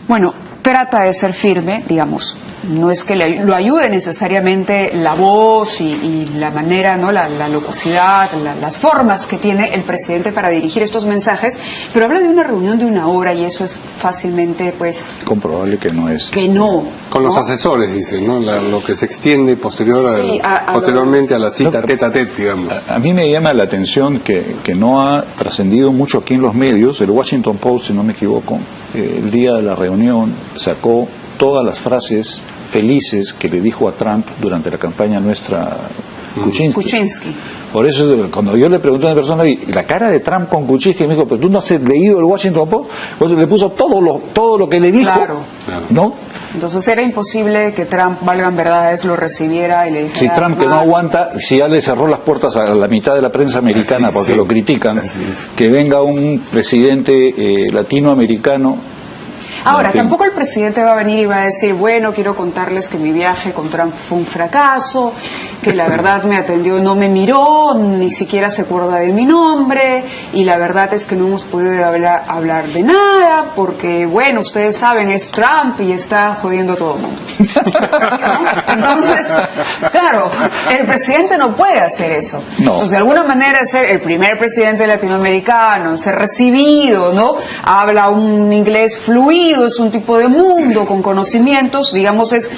Speaker 2: Bueno, trata de ser firme, digamos. No es que lo ayude necesariamente la voz y la manera, ¿no? La locuacidad, las formas que tiene el presidente para dirigir estos mensajes, pero habla de una reunión de una hora y eso es fácilmente, pues...
Speaker 4: comprobable que no es.
Speaker 2: Que no.
Speaker 1: Con los asesores, dice, ¿no? Lo que se extiende posteriormente a la cita tete a tete, digamos.
Speaker 4: A mí me llama la atención que no ha trascendido mucho aquí en los medios. El Washington Post, si no me equivoco, el día de la reunión sacó todas las frases felices que le dijo a Trump durante la campaña nuestra Kuczynski. Por eso cuando yo le pregunté a una persona la cara de Trump con Kuczynski, me dijo, pero tú no has leído el Washington Post, pues le puso todo lo que le dijo,
Speaker 2: claro.
Speaker 4: ¿no?
Speaker 2: Entonces era imposible que Trump, valgan verdades, lo recibiera y le dijera...
Speaker 4: Si Trump que no aguanta, si ya le cerró las puertas a la mitad de la prensa americana porque lo critican, que venga un presidente latinoamericano.
Speaker 2: Ahora, tampoco el presidente va a venir y va a decir, bueno, quiero contarles que mi viaje con Trump fue un fracaso, que la verdad me atendió, no me miró, ni siquiera se acuerda de mi nombre, y la verdad es que no hemos podido hablar de nada, porque, bueno, ustedes saben, es Trump y está jodiendo a todo el mundo. ¿No? Entonces, claro, el presidente no puede hacer eso.
Speaker 4: No.
Speaker 2: Entonces, de alguna manera, es ser el primer presidente latinoamericano, ser recibido, ¿no? Habla un inglés fluido, es un tipo de mundo con conocimientos, digamos, es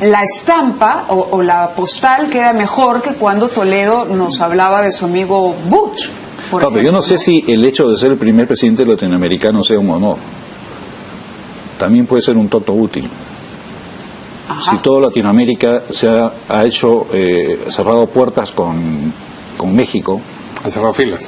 Speaker 2: la estampa o la postal queda mejor que cuando Toledo nos hablaba de su amigo Bush.
Speaker 4: No, pero yo no sé si el hecho de ser el primer presidente latinoamericano sea un honor. También puede ser un toto útil. Ajá. Si toda Latinoamérica ha hecho cerrado puertas con México,
Speaker 1: ha cerrado filas,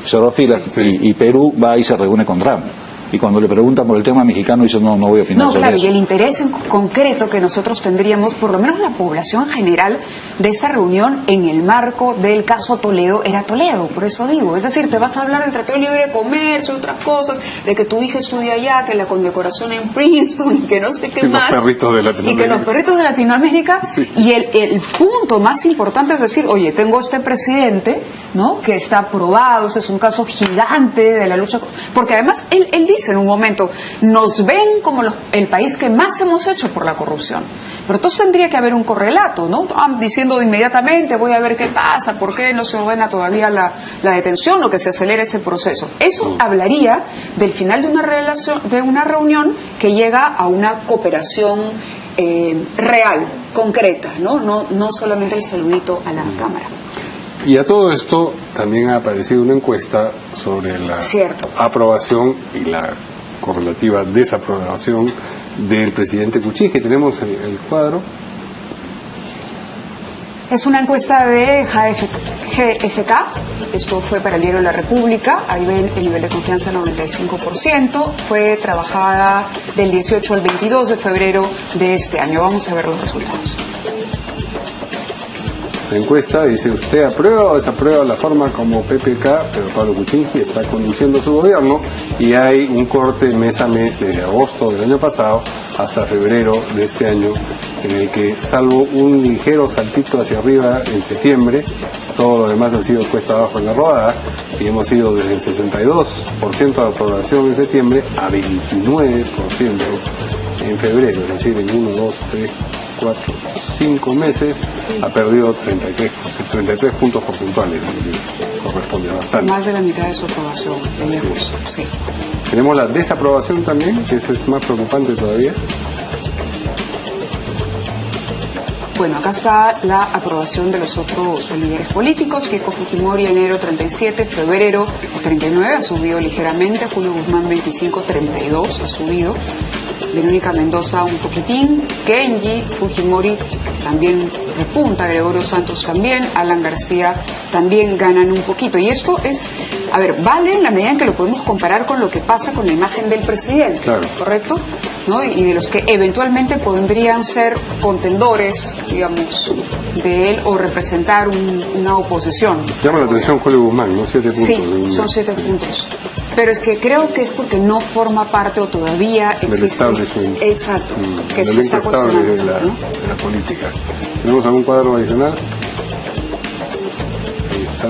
Speaker 4: sí. y Perú va y se reúne con Trump. Y cuando le preguntan por el tema mexicano, dice, no voy a opinar sobre
Speaker 2: claro,
Speaker 4: eso.
Speaker 2: Y el interés en concreto que nosotros tendríamos, por lo menos la población general de esa reunión en el marco del caso Toledo, era Toledo, por eso digo. Es decir, te vas a hablar del Tratado de Libre Comercio, otras cosas, de que tu hija estudia allá, que la condecoración en Princeton, y que no sé qué más. Y que los perritos de Latinoamérica. Sí. Y el punto más importante es decir, oye, tengo este presidente, ¿no? Que está aprobado, este es un caso gigante de la lucha. Porque además, él dice en un momento, nos ven como el país que más hemos hecho por la corrupción. Pero entonces tendría que haber un correlato, ¿no? Diciendo inmediatamente, voy a ver qué pasa, por qué no se ordena todavía la detención o que se acelere ese proceso. Eso hablaría del final de una reunión que llega a una cooperación real, concreta, ¿no? No solamente el saludito a la cámara.
Speaker 1: Y a todo esto también ha aparecido una encuesta sobre la aprobación y la correlativa desaprobación del presidente Kuczynski. Tenemos el cuadro.
Speaker 2: Es una encuesta de GFK, esto fue para el diario La República, ahí ven el nivel de confianza 95%, fue trabajada del 18 al 22 de febrero de este año. Vamos a ver los resultados.
Speaker 1: la encuesta, dice: ¿usted aprueba o desaprueba la forma como PPK, pero Pablo Kuczynski, está conduciendo su gobierno? Y hay un corte mes a mes desde agosto del año pasado hasta febrero de este año, en el que, salvo un ligero saltito hacia arriba en septiembre, todo lo demás ha sido cuesta abajo en la rodada, y hemos ido desde el 62% de aprobación en septiembre a 29% en febrero, es decir, en 1, 2, 3, 4, 5 meses ha perdido 33 puntos porcentuales, que corresponde a bastante.
Speaker 2: Más de la mitad de su aprobación, de lejos, sí.
Speaker 1: Tenemos la desaprobación también, que eso es más preocupante todavía.
Speaker 2: Bueno, acá está la aprobación de los otros líderes políticos. Keiko Fujimori, enero 37, febrero 39, ha subido ligeramente. Julio Guzmán, 25, 32, ha subido. Verónica Mendoza un poquitín. Kenji Fujimori también repunta. Gregorio Santos también. Alan García también ganan un poquito. Y esto es, a ver, vale en la medida en que lo podemos comparar con lo que pasa con la imagen del presidente,
Speaker 1: claro,
Speaker 2: ¿correcto? ¿No? Y de los que eventualmente podrían ser contendores, digamos, de él o representar una oposición.
Speaker 1: Llama la atención Julio Guzmán, ¿no? 7 puntos.
Speaker 2: Sí, son 7 puntos. Pero es que creo que es porque no forma parte o todavía existe. Exacto, que se está cuestionando.
Speaker 1: De la política. ¿Tenemos algún cuadro adicional? Ahí está.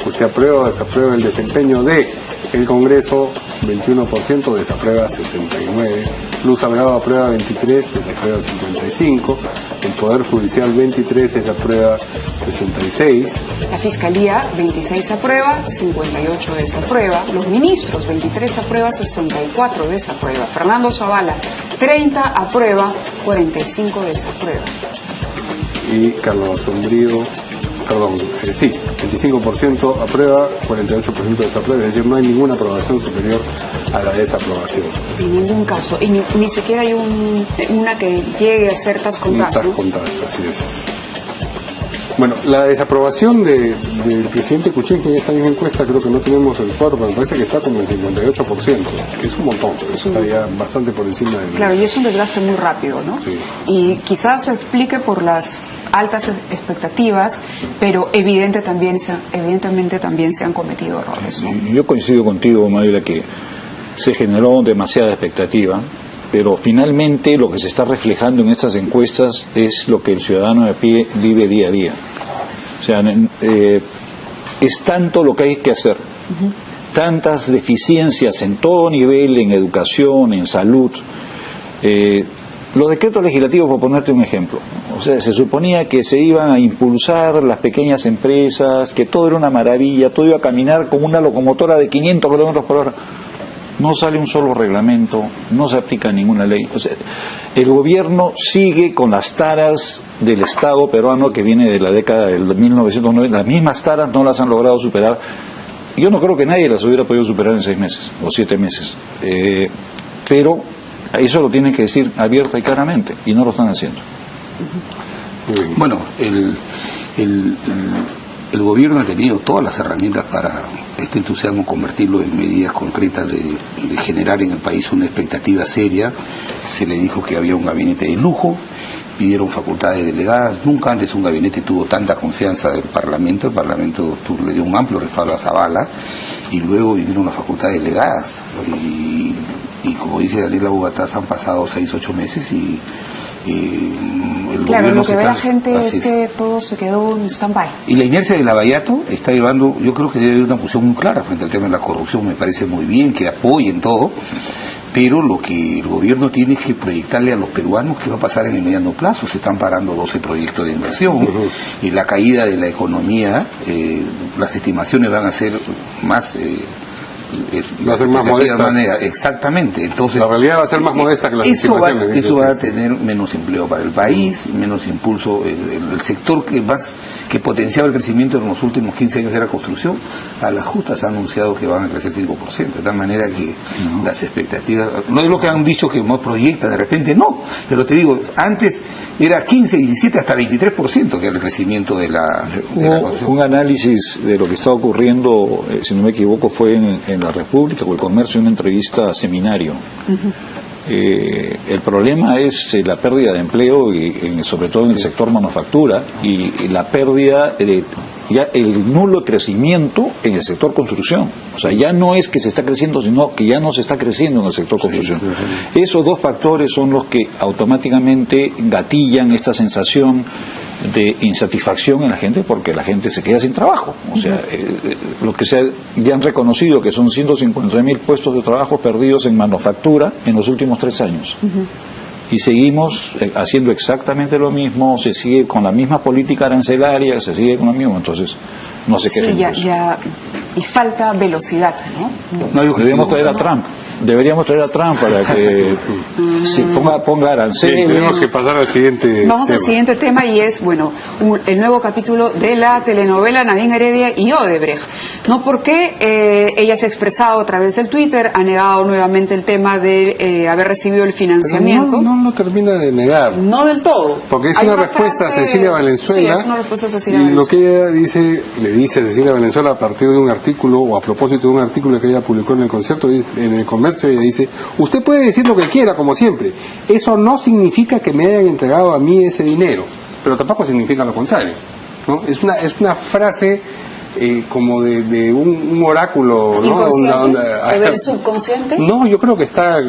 Speaker 1: ¿Usted aprueba o desaprueba el desempeño de el Congreso? 21%, desaprueba 69%. Luz Salgado aprueba 23%, desaprueba 55%. El Poder Judicial 23%, desaprueba 66%.
Speaker 2: La Fiscalía 26 aprueba, 58 desaprueba. Los ministros 23 aprueba, 64 desaprueba. Fernando Zavala 30 aprueba, 45 desaprueba.
Speaker 1: Y Carlos Sombrío, sí, 25% aprueba, 48% desaprueba, es decir, no hay ninguna aprobación superior a la desaprobación.
Speaker 2: En ningún caso, y ni siquiera hay una que llegue a ser tas con tas, ¿no?
Speaker 1: Tas con tas, así es. Bueno, la desaprobación del presidente Kuczynski en esta misma encuesta, creo que no tenemos el cuadro, pero me parece que está como el 58%, que es un montón, está ya bastante por encima del...
Speaker 2: Claro, y es un desgaste muy rápido, ¿no?
Speaker 1: Sí.
Speaker 2: Y quizás se explique por las altas expectativas, pero evidentemente también se han cometido errores, ¿no?
Speaker 4: Yo coincido contigo, Mayra, que se generó demasiada expectativa, pero finalmente lo que se está reflejando en estas encuestas es lo que el ciudadano de a pie vive día a día. O sea, es tanto lo que hay que hacer, tantas deficiencias en todo nivel, en educación, en salud. Los decretos legislativos, por ponerte un ejemplo, o sea, se suponía que se iban a impulsar las pequeñas empresas, que todo era una maravilla, todo iba a caminar como una locomotora de 500 kilómetros por hora. No sale un solo reglamento, no se aplica ninguna ley. O sea, el gobierno sigue con las taras del Estado peruano que viene de la década del 1990. Las mismas taras no las han logrado superar. Yo no creo que nadie las hubiera podido superar en 6 meses o 7 meses. Pero eso lo tienen que decir abierta y claramente, y no lo están haciendo.
Speaker 3: Bueno, el gobierno ha tenido todas las herramientas para este entusiasmo convertirlo en medidas concretas de generar en el país una expectativa seria. Se le dijo que había un gabinete de lujo, pidieron facultades delegadas. Nunca antes un gabinete tuvo tanta confianza del Parlamento. El Parlamento le dio un amplio respaldo a Zavala y luego vinieron las facultades delegadas. Y como dice Daniela Bogotá, han pasado 6-8 meses y el
Speaker 2: claro,
Speaker 3: gobierno
Speaker 2: lo que ve la gente es que todo se quedó en stand-by.
Speaker 3: Y la inercia de Lavallato está llevando, yo creo que debe haber una posición muy clara frente al tema de la corrupción. Me parece muy bien que apoyen todo, pero lo que el gobierno tiene es que proyectarle a los peruanos qué va a pasar en el mediano plazo. Se están parando 12 proyectos de inversión y la caída de la economía, las estimaciones van a ser más...
Speaker 1: va a ser más modesta.
Speaker 3: Exactamente. Entonces,
Speaker 1: la realidad va a ser más modesta que las estimaciones.
Speaker 3: Eso va a tener menos empleo para el país, menos impulso. El sector que potenciaba el crecimiento en los últimos 15 años era construcción. A las justas ha anunciado que van a crecer 5%. De tal manera que las expectativas, no es lo que han dicho que no proyecta, de repente no. Pero te digo, antes era 15, 17, hasta 23% que era el crecimiento de la construcción.
Speaker 4: Un análisis de lo que está ocurriendo, si no me equivoco, fue en La República o El Comercio, una entrevista a Seminario. El problema es la pérdida de empleo, y sobre todo en el sector manufactura, y la pérdida de ya el nulo crecimiento en el sector construcción. O sea, ya no es que se está creciendo, sino que ya no se está creciendo en el sector construcción. Esos dos factores son los que automáticamente gatillan esta sensación de insatisfacción en la gente, porque la gente se queda sin trabajo. O sea, lo que ya han reconocido que son 150.000 puestos de trabajo perdidos en manufactura en los últimos 3 años. Y seguimos haciendo exactamente lo mismo, se sigue con la misma política arancelaria, se sigue con lo mismo, entonces no sé qué.
Speaker 2: Sí, y falta velocidad, ¿no?
Speaker 4: Deberíamos traer a Trump. Deberíamos traer a Trump para que se ponga aranceles.
Speaker 1: Tenemos que pasar al siguiente
Speaker 2: Vamos al siguiente tema, y es, bueno, el nuevo capítulo de la telenovela Nadine Heredia y Odebrecht. ¿No? Porque ella se ha expresado a través del Twitter, ha negado nuevamente el tema de haber recibido el financiamiento.
Speaker 1: Pero no termina de negar.
Speaker 2: No del todo.
Speaker 1: Porque es una respuesta a Cecilia Valenzuela.
Speaker 2: Sí, es una respuesta a Cecilia
Speaker 1: y
Speaker 2: Valenzuela.
Speaker 1: lo que ella le dice a Cecilia Valenzuela a partir de un artículo, o a propósito de un artículo que ella publicó en el concierto, en el Comercio, ella dice: usted puede decir lo que quiera, como siempre. Eso no significa que me hayan entregado a mí ese dinero, pero tampoco significa lo contrario, ¿no? Es una frase como de un oráculo, ¿no?
Speaker 2: ¿Inconsciente? ¿O del subconsciente?
Speaker 1: No, yo creo que está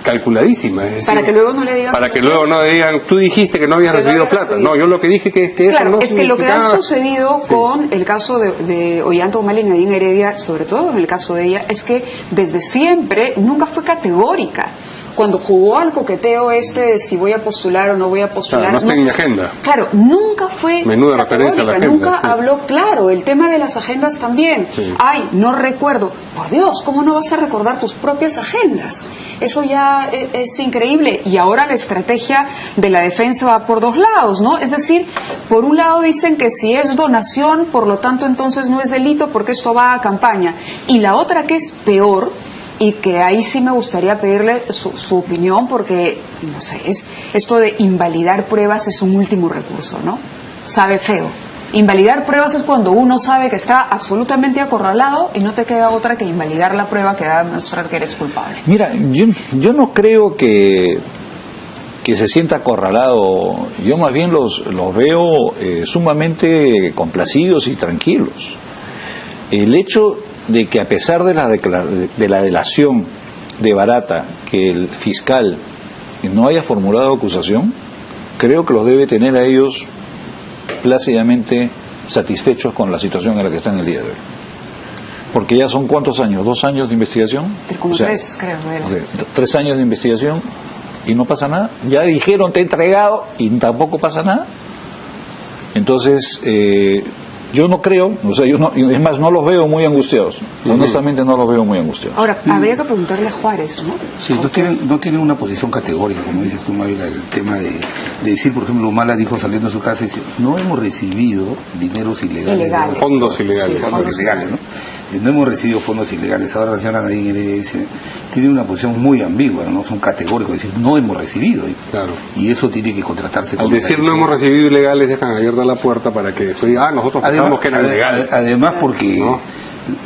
Speaker 1: calculadísima. Es decir,
Speaker 2: para que luego no le digan.
Speaker 1: Para que luego no le digan: tú dijiste que no habías recibido plata. No, yo lo que dije que eso
Speaker 2: claro,
Speaker 1: no
Speaker 2: es que lo que ha
Speaker 1: significaba.
Speaker 2: sucedido con el caso de Ollanta Humala y Nadine Heredia, sobre todo en el caso de ella, es que desde siempre nunca fue categórica. Cuando jugó al coqueteo de si voy a postular o no voy a postular.
Speaker 1: Claro, no está en mi agenda.
Speaker 2: Claro, nunca fue
Speaker 1: menuda referencia a la agenda.
Speaker 2: Nunca habló claro. El tema de las agendas también.
Speaker 1: Sí.
Speaker 2: Ay, no recuerdo. Por Dios, ¿cómo no vas a recordar tus propias agendas? Eso ya es increíble. Y ahora la estrategia de la defensa va por dos lados, ¿no? Es decir, por un lado dicen que si es donación, por lo tanto entonces no es delito porque esto va a campaña. Y la otra, que es peor, y que ahí sí me gustaría pedirle su opinión, porque, no sé, esto de invalidar pruebas es un último recurso, ¿no? Sabe feo. Invalidar pruebas es cuando uno sabe que está absolutamente acorralado y no te queda otra que invalidar la prueba que da a demostrar que eres culpable.
Speaker 4: Mira, yo no creo que se sienta acorralado. Yo más bien los veo sumamente complacidos y tranquilos. El hecho de que, a pesar de la delación de Barata, que el fiscal no haya formulado acusación, creo que los debe tener a ellos plácidamente satisfechos con la situación en la que están el día de hoy. Porque ya son, ¿cuántos años? ¿2 años de investigación?
Speaker 2: Como 3, creo.
Speaker 4: 3 años de investigación y no pasa nada. Ya dijeron: te he entregado, y tampoco pasa nada. Entonces, yo no creo, o sea, es más, no los veo muy angustiados. Honestamente no los veo muy angustiados.
Speaker 2: Ahora, habría que preguntarle a Juárez, ¿no?
Speaker 3: Sí, no tienen una posición categórica, como dices tú, Mávila, el tema de decir, por ejemplo, Humala dijo saliendo de su casa, dice: no hemos recibido dineros ilegales.
Speaker 1: Fondos ilegales.
Speaker 3: Sí, fondos ilegales, ¿no? No hemos recibido fondos ilegales. Ahora la señora Nadine Heredia dice, tiene una posición muy ambigua, no son categóricos, decir no hemos recibido.
Speaker 1: Claro.
Speaker 3: Y eso tiene que contratarse.
Speaker 1: Al decir no hemos recibido ilegales, dejan abierta la puerta para que después diga: nosotros pensamos que eran legales.
Speaker 3: Además, porque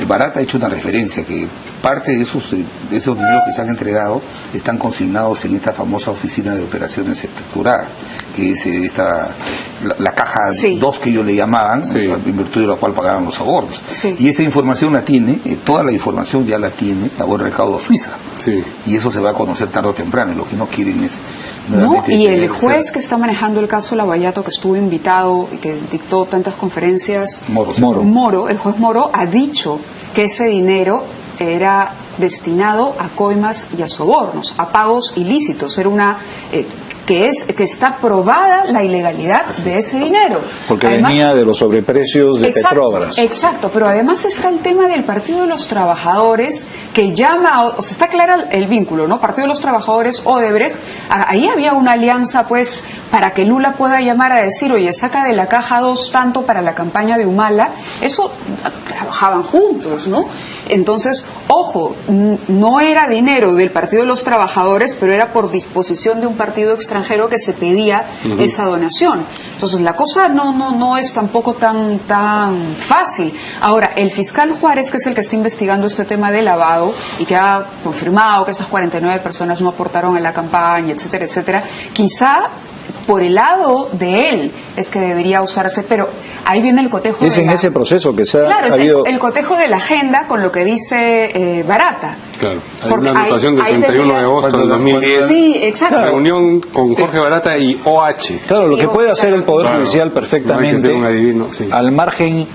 Speaker 3: Barata ha hecho una referencia que parte de esos dineros que se han entregado están consignados en esta famosa oficina de operaciones estructuradas, que es la caja 2 que ellos le llamaban, en virtud de la cual pagaban los sobornos. Y esa información la tiene, toda la información ya la tiene la Buen Recaudo Suiza. Y eso se va a conocer tarde o temprano, y lo que no quieren es...
Speaker 2: No, y el juez que está manejando el caso Lavallato, que estuvo invitado y que dictó tantas conferencias, el juez Moro, ha dicho que ese dinero era destinado a coimas y a sobornos, a pagos ilícitos. Era una que está probada la ilegalidad de ese dinero.
Speaker 4: Porque además, venía de los sobreprecios de Petrobras.
Speaker 2: Exacto, pero además está el tema del Partido de los Trabajadores, que llama, o sea, está claro el vínculo, ¿no? Partido de los Trabajadores, Odebrecht, ahí había una alianza, pues, para que Lula pueda llamar a decir: oye, saca de la caja 2 tanto para la campaña de Humala. Eso trabajaban juntos, ¿no? Entonces, Ojo, no era dinero del Partido de los Trabajadores, pero era por disposición de un partido extranjero que se pedía esa donación. Entonces la cosa no es tampoco tan fácil. Ahora, el fiscal Juárez, que es el que está investigando este tema de lavado y que ha confirmado que estas 49 personas no aportaron en la campaña, etcétera, etcétera, quizá por el lado de él es que debería usarse, pero ahí viene el cotejo
Speaker 4: es en ese proceso que se ha
Speaker 2: claro,
Speaker 4: habido...
Speaker 2: es el cotejo de la agenda con lo que dice Barata.
Speaker 1: Claro, hay una anotación del 31 de agosto del 2010.
Speaker 2: Sí, exacto.
Speaker 1: Reunión con Jorge Barata y OH.
Speaker 4: Claro, lo que puede hacer el Poder Judicial perfectamente,
Speaker 1: no hay que ser un adivino, sí.
Speaker 4: Al margen,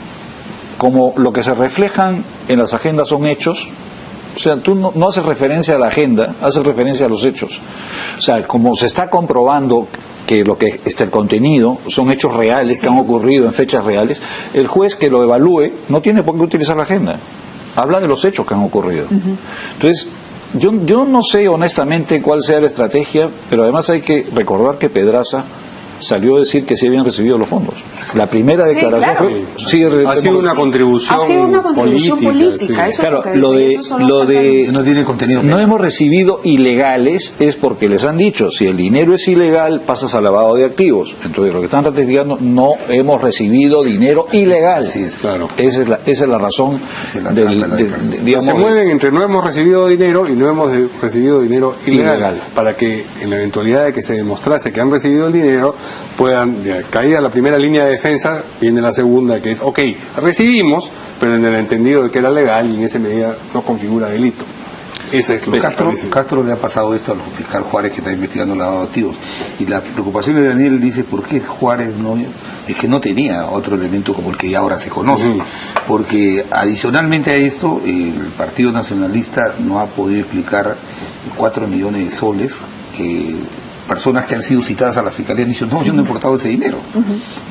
Speaker 4: como lo que se reflejan en las agendas son hechos. O sea, tú no haces referencia a la agenda, haces referencia a los hechos. O sea, como se está comprobando que lo que el contenido son hechos reales, que han ocurrido en fechas reales, el juez que lo evalúe no tiene por qué utilizar la agenda. Habla de los hechos que han ocurrido. Entonces, yo no sé honestamente cuál sea la estrategia, pero además hay que recordar que Pedraza salió a decir que sí habían recibido los fondos. La primera declaración fue... Sí,
Speaker 1: ha sido una contribución
Speaker 2: política.
Speaker 1: Sí.
Speaker 2: Eso
Speaker 4: claro,
Speaker 2: es
Speaker 4: lo de
Speaker 3: no tiene contenido.
Speaker 4: No hemos recibido ilegales es porque les han dicho, si el dinero es ilegal, pasas al lavado de activos. Entonces, lo que están ratificando, no hemos recibido dinero ilegal.
Speaker 1: Sí, claro.
Speaker 4: Esa es la razón digamos,
Speaker 1: se mueven entre no hemos recibido dinero y no hemos recibido dinero ilegal, para que en la eventualidad de que se demostrase que han recibido el dinero, puedan, caída la primera línea de defensa, viene la segunda, que es, ok, recibimos, pero en el entendido de que era legal y en esa medida no configura delito. Ese es lo
Speaker 3: Castro le ha pasado esto al fiscal Juárez, que está investigando lavado de activos, y la preocupación de Daniel dice, ¿por qué Juárez no? Es que no tenía otro elemento como el que ya ahora se conoce, porque adicionalmente a esto, el Partido Nacionalista no ha podido explicar 4 millones de soles que personas que han sido citadas a la fiscalía han dicho, no, yo no he importado ese dinero.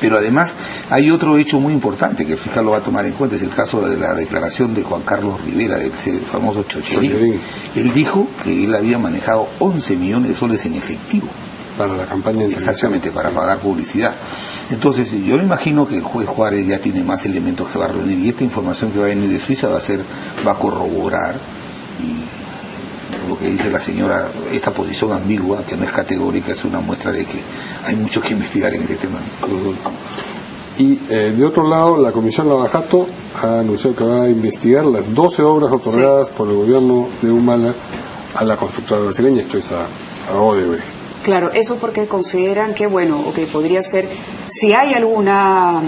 Speaker 3: Pero además hay otro hecho muy importante que el fiscal lo va a tomar en cuenta, es el caso de la declaración de Juan Carlos Rivera, del famoso Chocherín. Él dijo que él había manejado 11 millones de soles en efectivo.
Speaker 1: Para la campaña de
Speaker 3: exactamente, para pagar publicidad. Entonces, yo me imagino que el juez Juárez ya tiene más elementos que va a reunir, y esta información que va a venir de Suiza va a corroborar lo que dice la señora, esta posición ambigua, que no es categórica, es una muestra de que hay mucho que investigar en ese tema.
Speaker 1: Y de otro lado, la Comisión Lavajato ha anunciado que va a investigar las 12 obras otorgadas por el gobierno de Humala a la constructora brasileña, esto es a Odebrecht.
Speaker 2: Claro, eso porque consideran que, bueno, o que podría ser, si hay alguna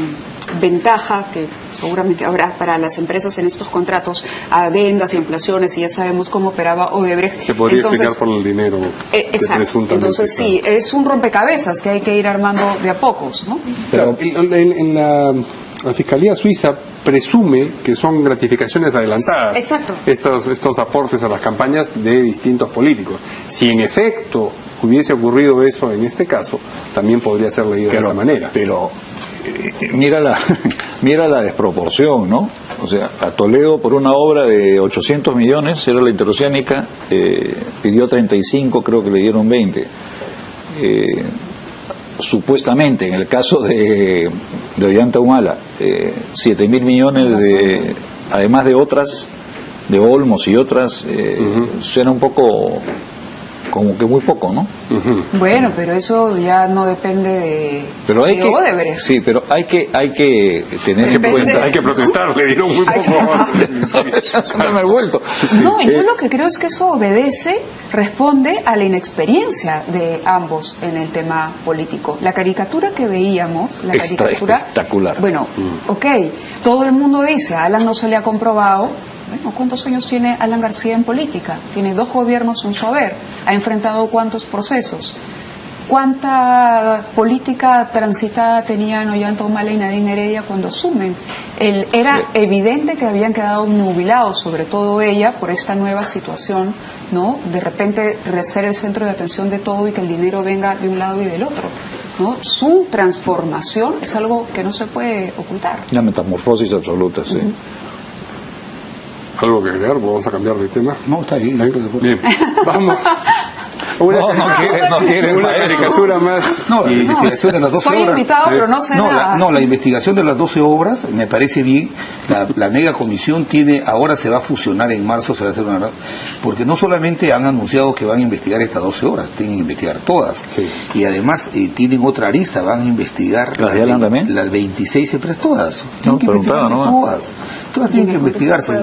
Speaker 2: ventaja que seguramente habrá para las empresas en estos contratos, adendas y ampliaciones, y ya sabemos cómo operaba Odebrecht.
Speaker 1: Se podría explicar por el dinero.
Speaker 2: Exacto. Entonces sí, es un rompecabezas que hay que ir armando de a pocos, ¿no?
Speaker 1: Pero en la Fiscalía Suiza presume que son gratificaciones adelantadas.
Speaker 2: Exacto.
Speaker 1: Estos aportes a las campañas de distintos políticos. Si en efecto hubiese ocurrido eso en este caso, también podría ser leído de esa manera.
Speaker 4: Pero mira la desproporción, ¿no? O sea, a Toledo por una obra de 800 millones, era la Interoceánica, pidió 35, creo que le dieron 20. Supuestamente, en el caso de Ollanta Humala, 7.000 millones además de otras, de Olmos y otras, suena un poco, como que muy poco, ¿no?
Speaker 2: Bueno, pero eso ya no depende de Odebrecht.
Speaker 4: Sí, pero hay que tener en cuenta.
Speaker 1: Hay que protestar, le dieron muy poco.
Speaker 4: No me he vuelto.
Speaker 2: No, yo lo que creo es que eso responde a la inexperiencia de ambos en el tema político. La caricatura que veíamos,
Speaker 4: espectacular.
Speaker 2: Bueno, todo el mundo dice, a Alan no se le ha comprobado. Bueno, ¿cuántos años tiene Alan García en política? Tiene 2 gobiernos en su haber. Ha enfrentado cuántos procesos. ¿Cuánta política transitada tenían Ollanta Humala y Nadine Heredia cuando asumen? Era evidente que habían quedado obnubilados, sobre todo ella, por esta nueva situación, ¿no? De repente ser el centro de atención de todo y que el dinero venga de un lado y del otro, ¿no? Su transformación es algo que no se puede ocultar.
Speaker 4: Una metamorfosis absoluta, sí.
Speaker 1: ¿Algo que agregar? ¿Vamos a cambiar de tema?
Speaker 3: No, está bien.
Speaker 1: Bien, vamos.
Speaker 4: No quiere
Speaker 1: una caricatura más.
Speaker 3: No, la investigación de las 12
Speaker 2: soy
Speaker 3: obras.
Speaker 2: invitado, pero no sé nada.
Speaker 3: La investigación de las 12 obras me parece bien. La mega comisión ahora se va a fusionar en marzo, se va a hacer una. Porque no solamente han anunciado que van a investigar estas 12 obras, tienen que investigar todas.
Speaker 1: Sí.
Speaker 3: Y además tienen otra arista, van a investigar
Speaker 4: ¿Las de Alan también?
Speaker 3: las 26 empresas, todas.
Speaker 4: No,
Speaker 3: Tienen que
Speaker 4: preguntaba,
Speaker 3: investigarse
Speaker 4: ¿no?
Speaker 3: todas. Todas tienen que investigarse.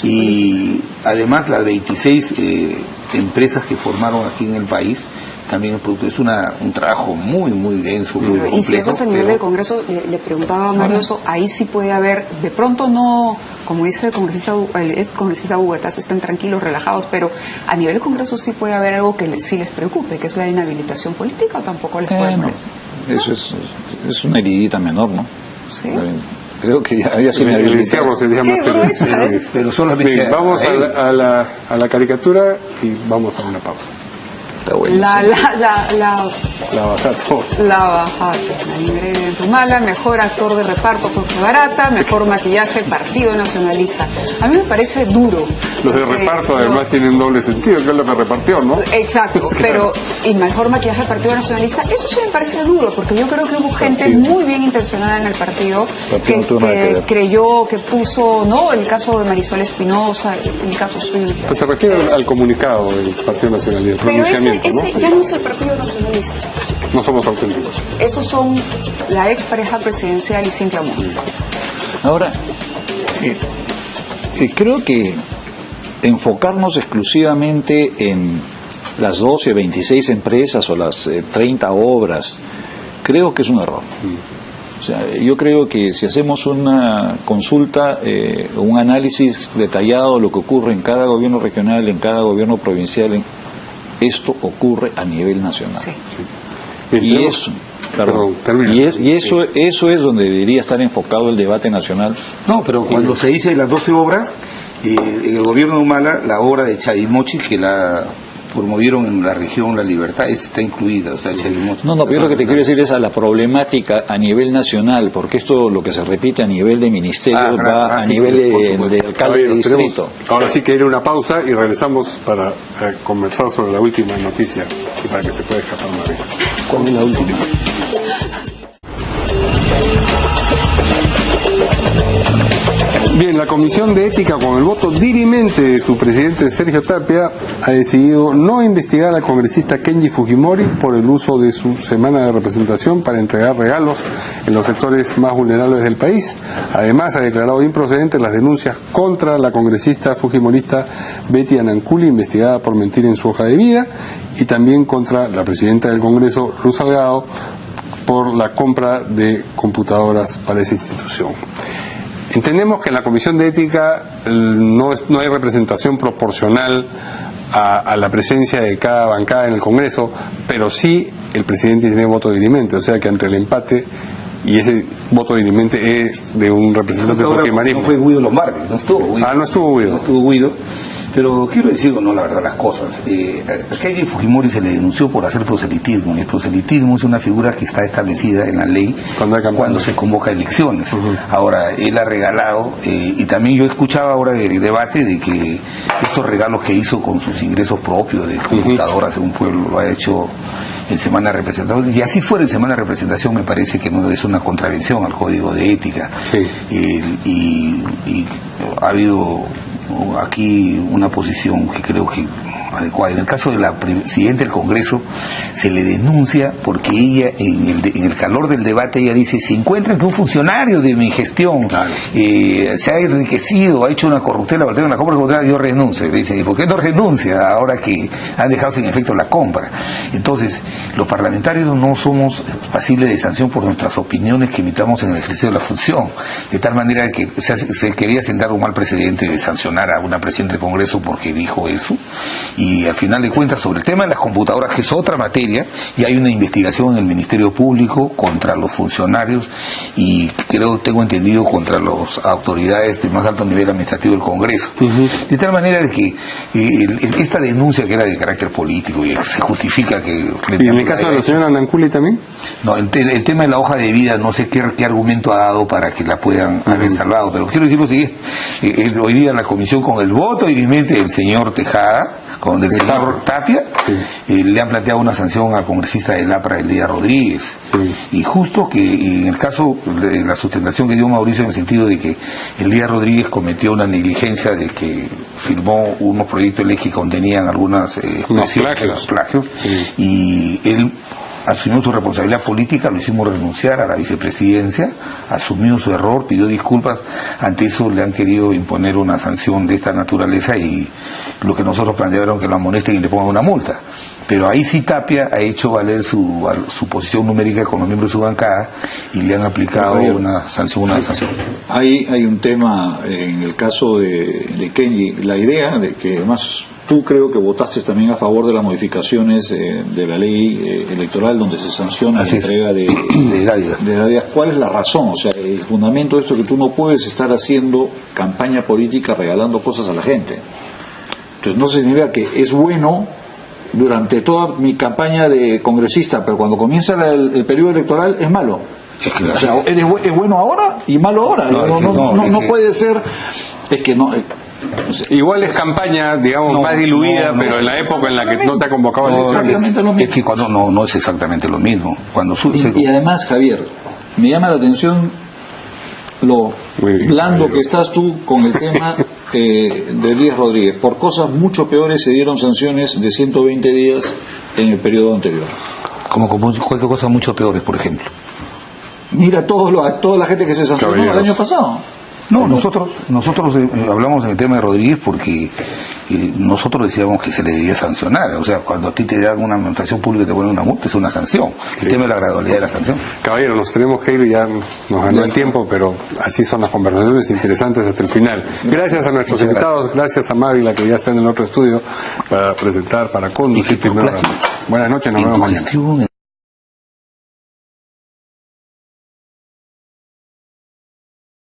Speaker 3: Y además las 26 empresas que formaron aquí en el país también es un trabajo muy denso, muy complejo.
Speaker 2: Y si eso es a nivel del Congreso, le preguntaba a Mario, ahí sí puede haber, de pronto no, como dice el ex congresista Huguetas, están tranquilos, relajados, pero a nivel del Congreso sí puede haber algo que sí les preocupe, que es la inhabilitación política, o tampoco les puede molestar.
Speaker 4: Eso es una heridita menor, ¿no?
Speaker 2: Sí.
Speaker 4: Creo que ya se me
Speaker 1: El encierro sería más serio.
Speaker 3: Pero solamente
Speaker 1: Bien, vamos a la caricatura y vamos a una pausa.
Speaker 4: Está bueno.
Speaker 2: La
Speaker 1: Bajato.
Speaker 2: la ingrediente mala, mejor actor de reparto Jorge Barata, mejor maquillaje Partido Nacionalista. A mí me parece duro.
Speaker 1: Los de reparto además tienen doble sentido, que es lo que repartió, ¿no?
Speaker 2: Exacto, pero y mejor maquillaje Partido Nacionalista, eso sí me parece duro, porque yo creo que hubo gente muy bien intencionada en el partido que creyó, que puso, ¿no? El caso de Marisol Espinosa, el caso suyo.
Speaker 1: Pues se refiere al comunicado del Partido Nacionalista, el
Speaker 2: Pero ese
Speaker 1: ¿no?
Speaker 2: ya no es el Partido Nacionalista.
Speaker 1: No somos auténticos.
Speaker 2: Esos son la ex pareja presidencial y Cintia Montes.
Speaker 4: Ahora, creo que enfocarnos exclusivamente en las 12, 26 empresas o las 30 obras, creo que es un error. O sea, yo creo que si hacemos una consulta, un análisis detallado de lo que ocurre en cada gobierno regional, en cada gobierno provincial, esto ocurre a nivel nacional.
Speaker 2: Sí.
Speaker 4: Y eso, eso es donde debería estar enfocado el debate nacional.
Speaker 3: No, pero cuando se dice las 12 obras, en el gobierno de Humala, la obra de Chavimochi, que la promovieron en la región La Libertad, está incluida, o sea, Chavimochi.
Speaker 4: No, pero lo que te quiero decir es a la problemática a nivel nacional, porque esto lo que se repite a nivel de ministerio va a nivel de alcalde de distrito.
Speaker 1: Ahora sí que ir a una pausa y regresamos para conversar sobre la última noticia y para que se pueda escapar María.
Speaker 4: ¿Cuál es la última?
Speaker 1: Bien, la Comisión de Ética, con el voto dirimente de su presidente Sergio Tapia, ha decidido no investigar al congresista Kenji Fujimori por el uso de su semana de representación para entregar regalos en los sectores más vulnerables del país. Además, ha declarado improcedentes las denuncias contra la congresista fujimorista Betty Ananculi, investigada por mentir en su hoja de vida, y también contra la presidenta del Congreso, Luz Salgado, por la compra de computadoras para esa institución. Entendemos que en la Comisión de Ética no hay representación proporcional a la presencia de cada bancada en el Congreso, pero sí el presidente tiene voto dirimente, o sea que entre el empate y ese voto dirimente es de un representante fujimorismo.
Speaker 3: No fue Guido Lombardi, no estuvo Guido.
Speaker 1: No estuvo Guido.
Speaker 3: No estuvo Guido. Pero quiero decir, no, la verdad, las cosas. A Kenji Fujimori se le denunció por hacer proselitismo, y el proselitismo es una figura que está establecida en la ley cuando se convoca elecciones. Ahora, él ha regalado, y también yo escuchaba ahora el debate de que estos regalos que hizo con sus ingresos propios de computadoras de un pueblo lo ha hecho en semana de representación, y así fuera en semana de representación, me parece que no es una contravención al código de ética.
Speaker 1: Sí.
Speaker 3: Y ha habido aquí una posición que creo que adecuada. En el caso de la presidenta del Congreso se le denuncia porque ella en el calor del debate ella dice, se encuentran que un funcionario de mi gestión se ha enriquecido, ha hecho una corruptela, en la compra contraria, yo renuncio. Le dice, ¿y por qué no renuncia ahora que han dejado sin efecto la compra? Entonces, los parlamentarios no somos pasibles de sanción por nuestras opiniones que emitamos en el ejercicio de la función, de tal manera que se quería sentar un mal precedente de sancionar a una presidenta del Congreso porque dijo eso. Y al final de cuentas, sobre el tema de las computadoras, que es otra materia, y hay una investigación en el Ministerio Público contra los funcionarios y tengo entendido contra las autoridades de más alto nivel administrativo del Congreso. De tal manera de que esta denuncia que era de carácter político y se justifica que...
Speaker 1: ¿Y en el caso de la señora Ananculi también?
Speaker 3: No, el tema de la hoja de vida, no sé qué argumento ha dado para que la puedan haber salvado, pero quiero decir lo siguiente, hoy día en la comisión, con el voto dirimente del señor Tejada, con el señor Tapia, le han planteado una sanción al congresista del APRA, Elías Rodríguez. Y justo que en el caso de la sustentación que dio Mauricio en el sentido de que Elías Rodríguez cometió una negligencia de que firmó unos proyectos de ley que contenían algunas plagios, y él asumió su responsabilidad política, lo hicimos renunciar a la vicepresidencia, asumió su error, pidió disculpas. Ante eso le han querido imponer una sanción de esta naturaleza, y lo que nosotros plantearon que lo amonesten y le pongan una multa. Pero ahí sí Tapia ha hecho valer su posición numérica con los miembros de su bancada y le han aplicado una sanción.
Speaker 4: Hay un tema en el caso de Kenji, la idea de que además tú creo que votaste también a favor de las modificaciones de la ley electoral donde se sanciona la entrega de dádivas. ¿Cuál es la razón? O sea, el fundamento de esto es que tú no puedes estar haciendo campaña política regalando cosas a la gente. Entonces no significa que es bueno durante toda mi campaña de congresista, pero cuando comienza el periodo electoral es malo. O sea, es bueno ahora y malo ahora. No puede ser. Es que no.
Speaker 1: Igual es campaña, digamos, más diluida, pero en la época en la que no se ha convocado elecciones.
Speaker 3: Es que cuando no es exactamente lo mismo.
Speaker 4: Y además, Javier, me llama la atención lo blando que estás tú con el tema de Elías Rodríguez. Por cosas mucho peores se dieron sanciones de 120 días en el periodo anterior.
Speaker 3: Como cualquier cosa mucho peores, por ejemplo.
Speaker 4: Mira toda la gente que se sancionó el año pasado.
Speaker 3: No, nosotros hablamos del tema de Rodríguez porque nosotros decíamos que se le debía sancionar. O sea, cuando a ti te dan una administración pública y te ponen una multa, es una sanción. El tema de la gradualidad de la sanción.
Speaker 1: Caballero, nos tenemos que ir, ya nos ganó el tiempo, pero así son las conversaciones interesantes hasta el final. Gracias a nuestros invitados, gracias a Mávila, que ya está en el otro estudio para presentar, para conducir. Buenas noches, nos vemos mañana.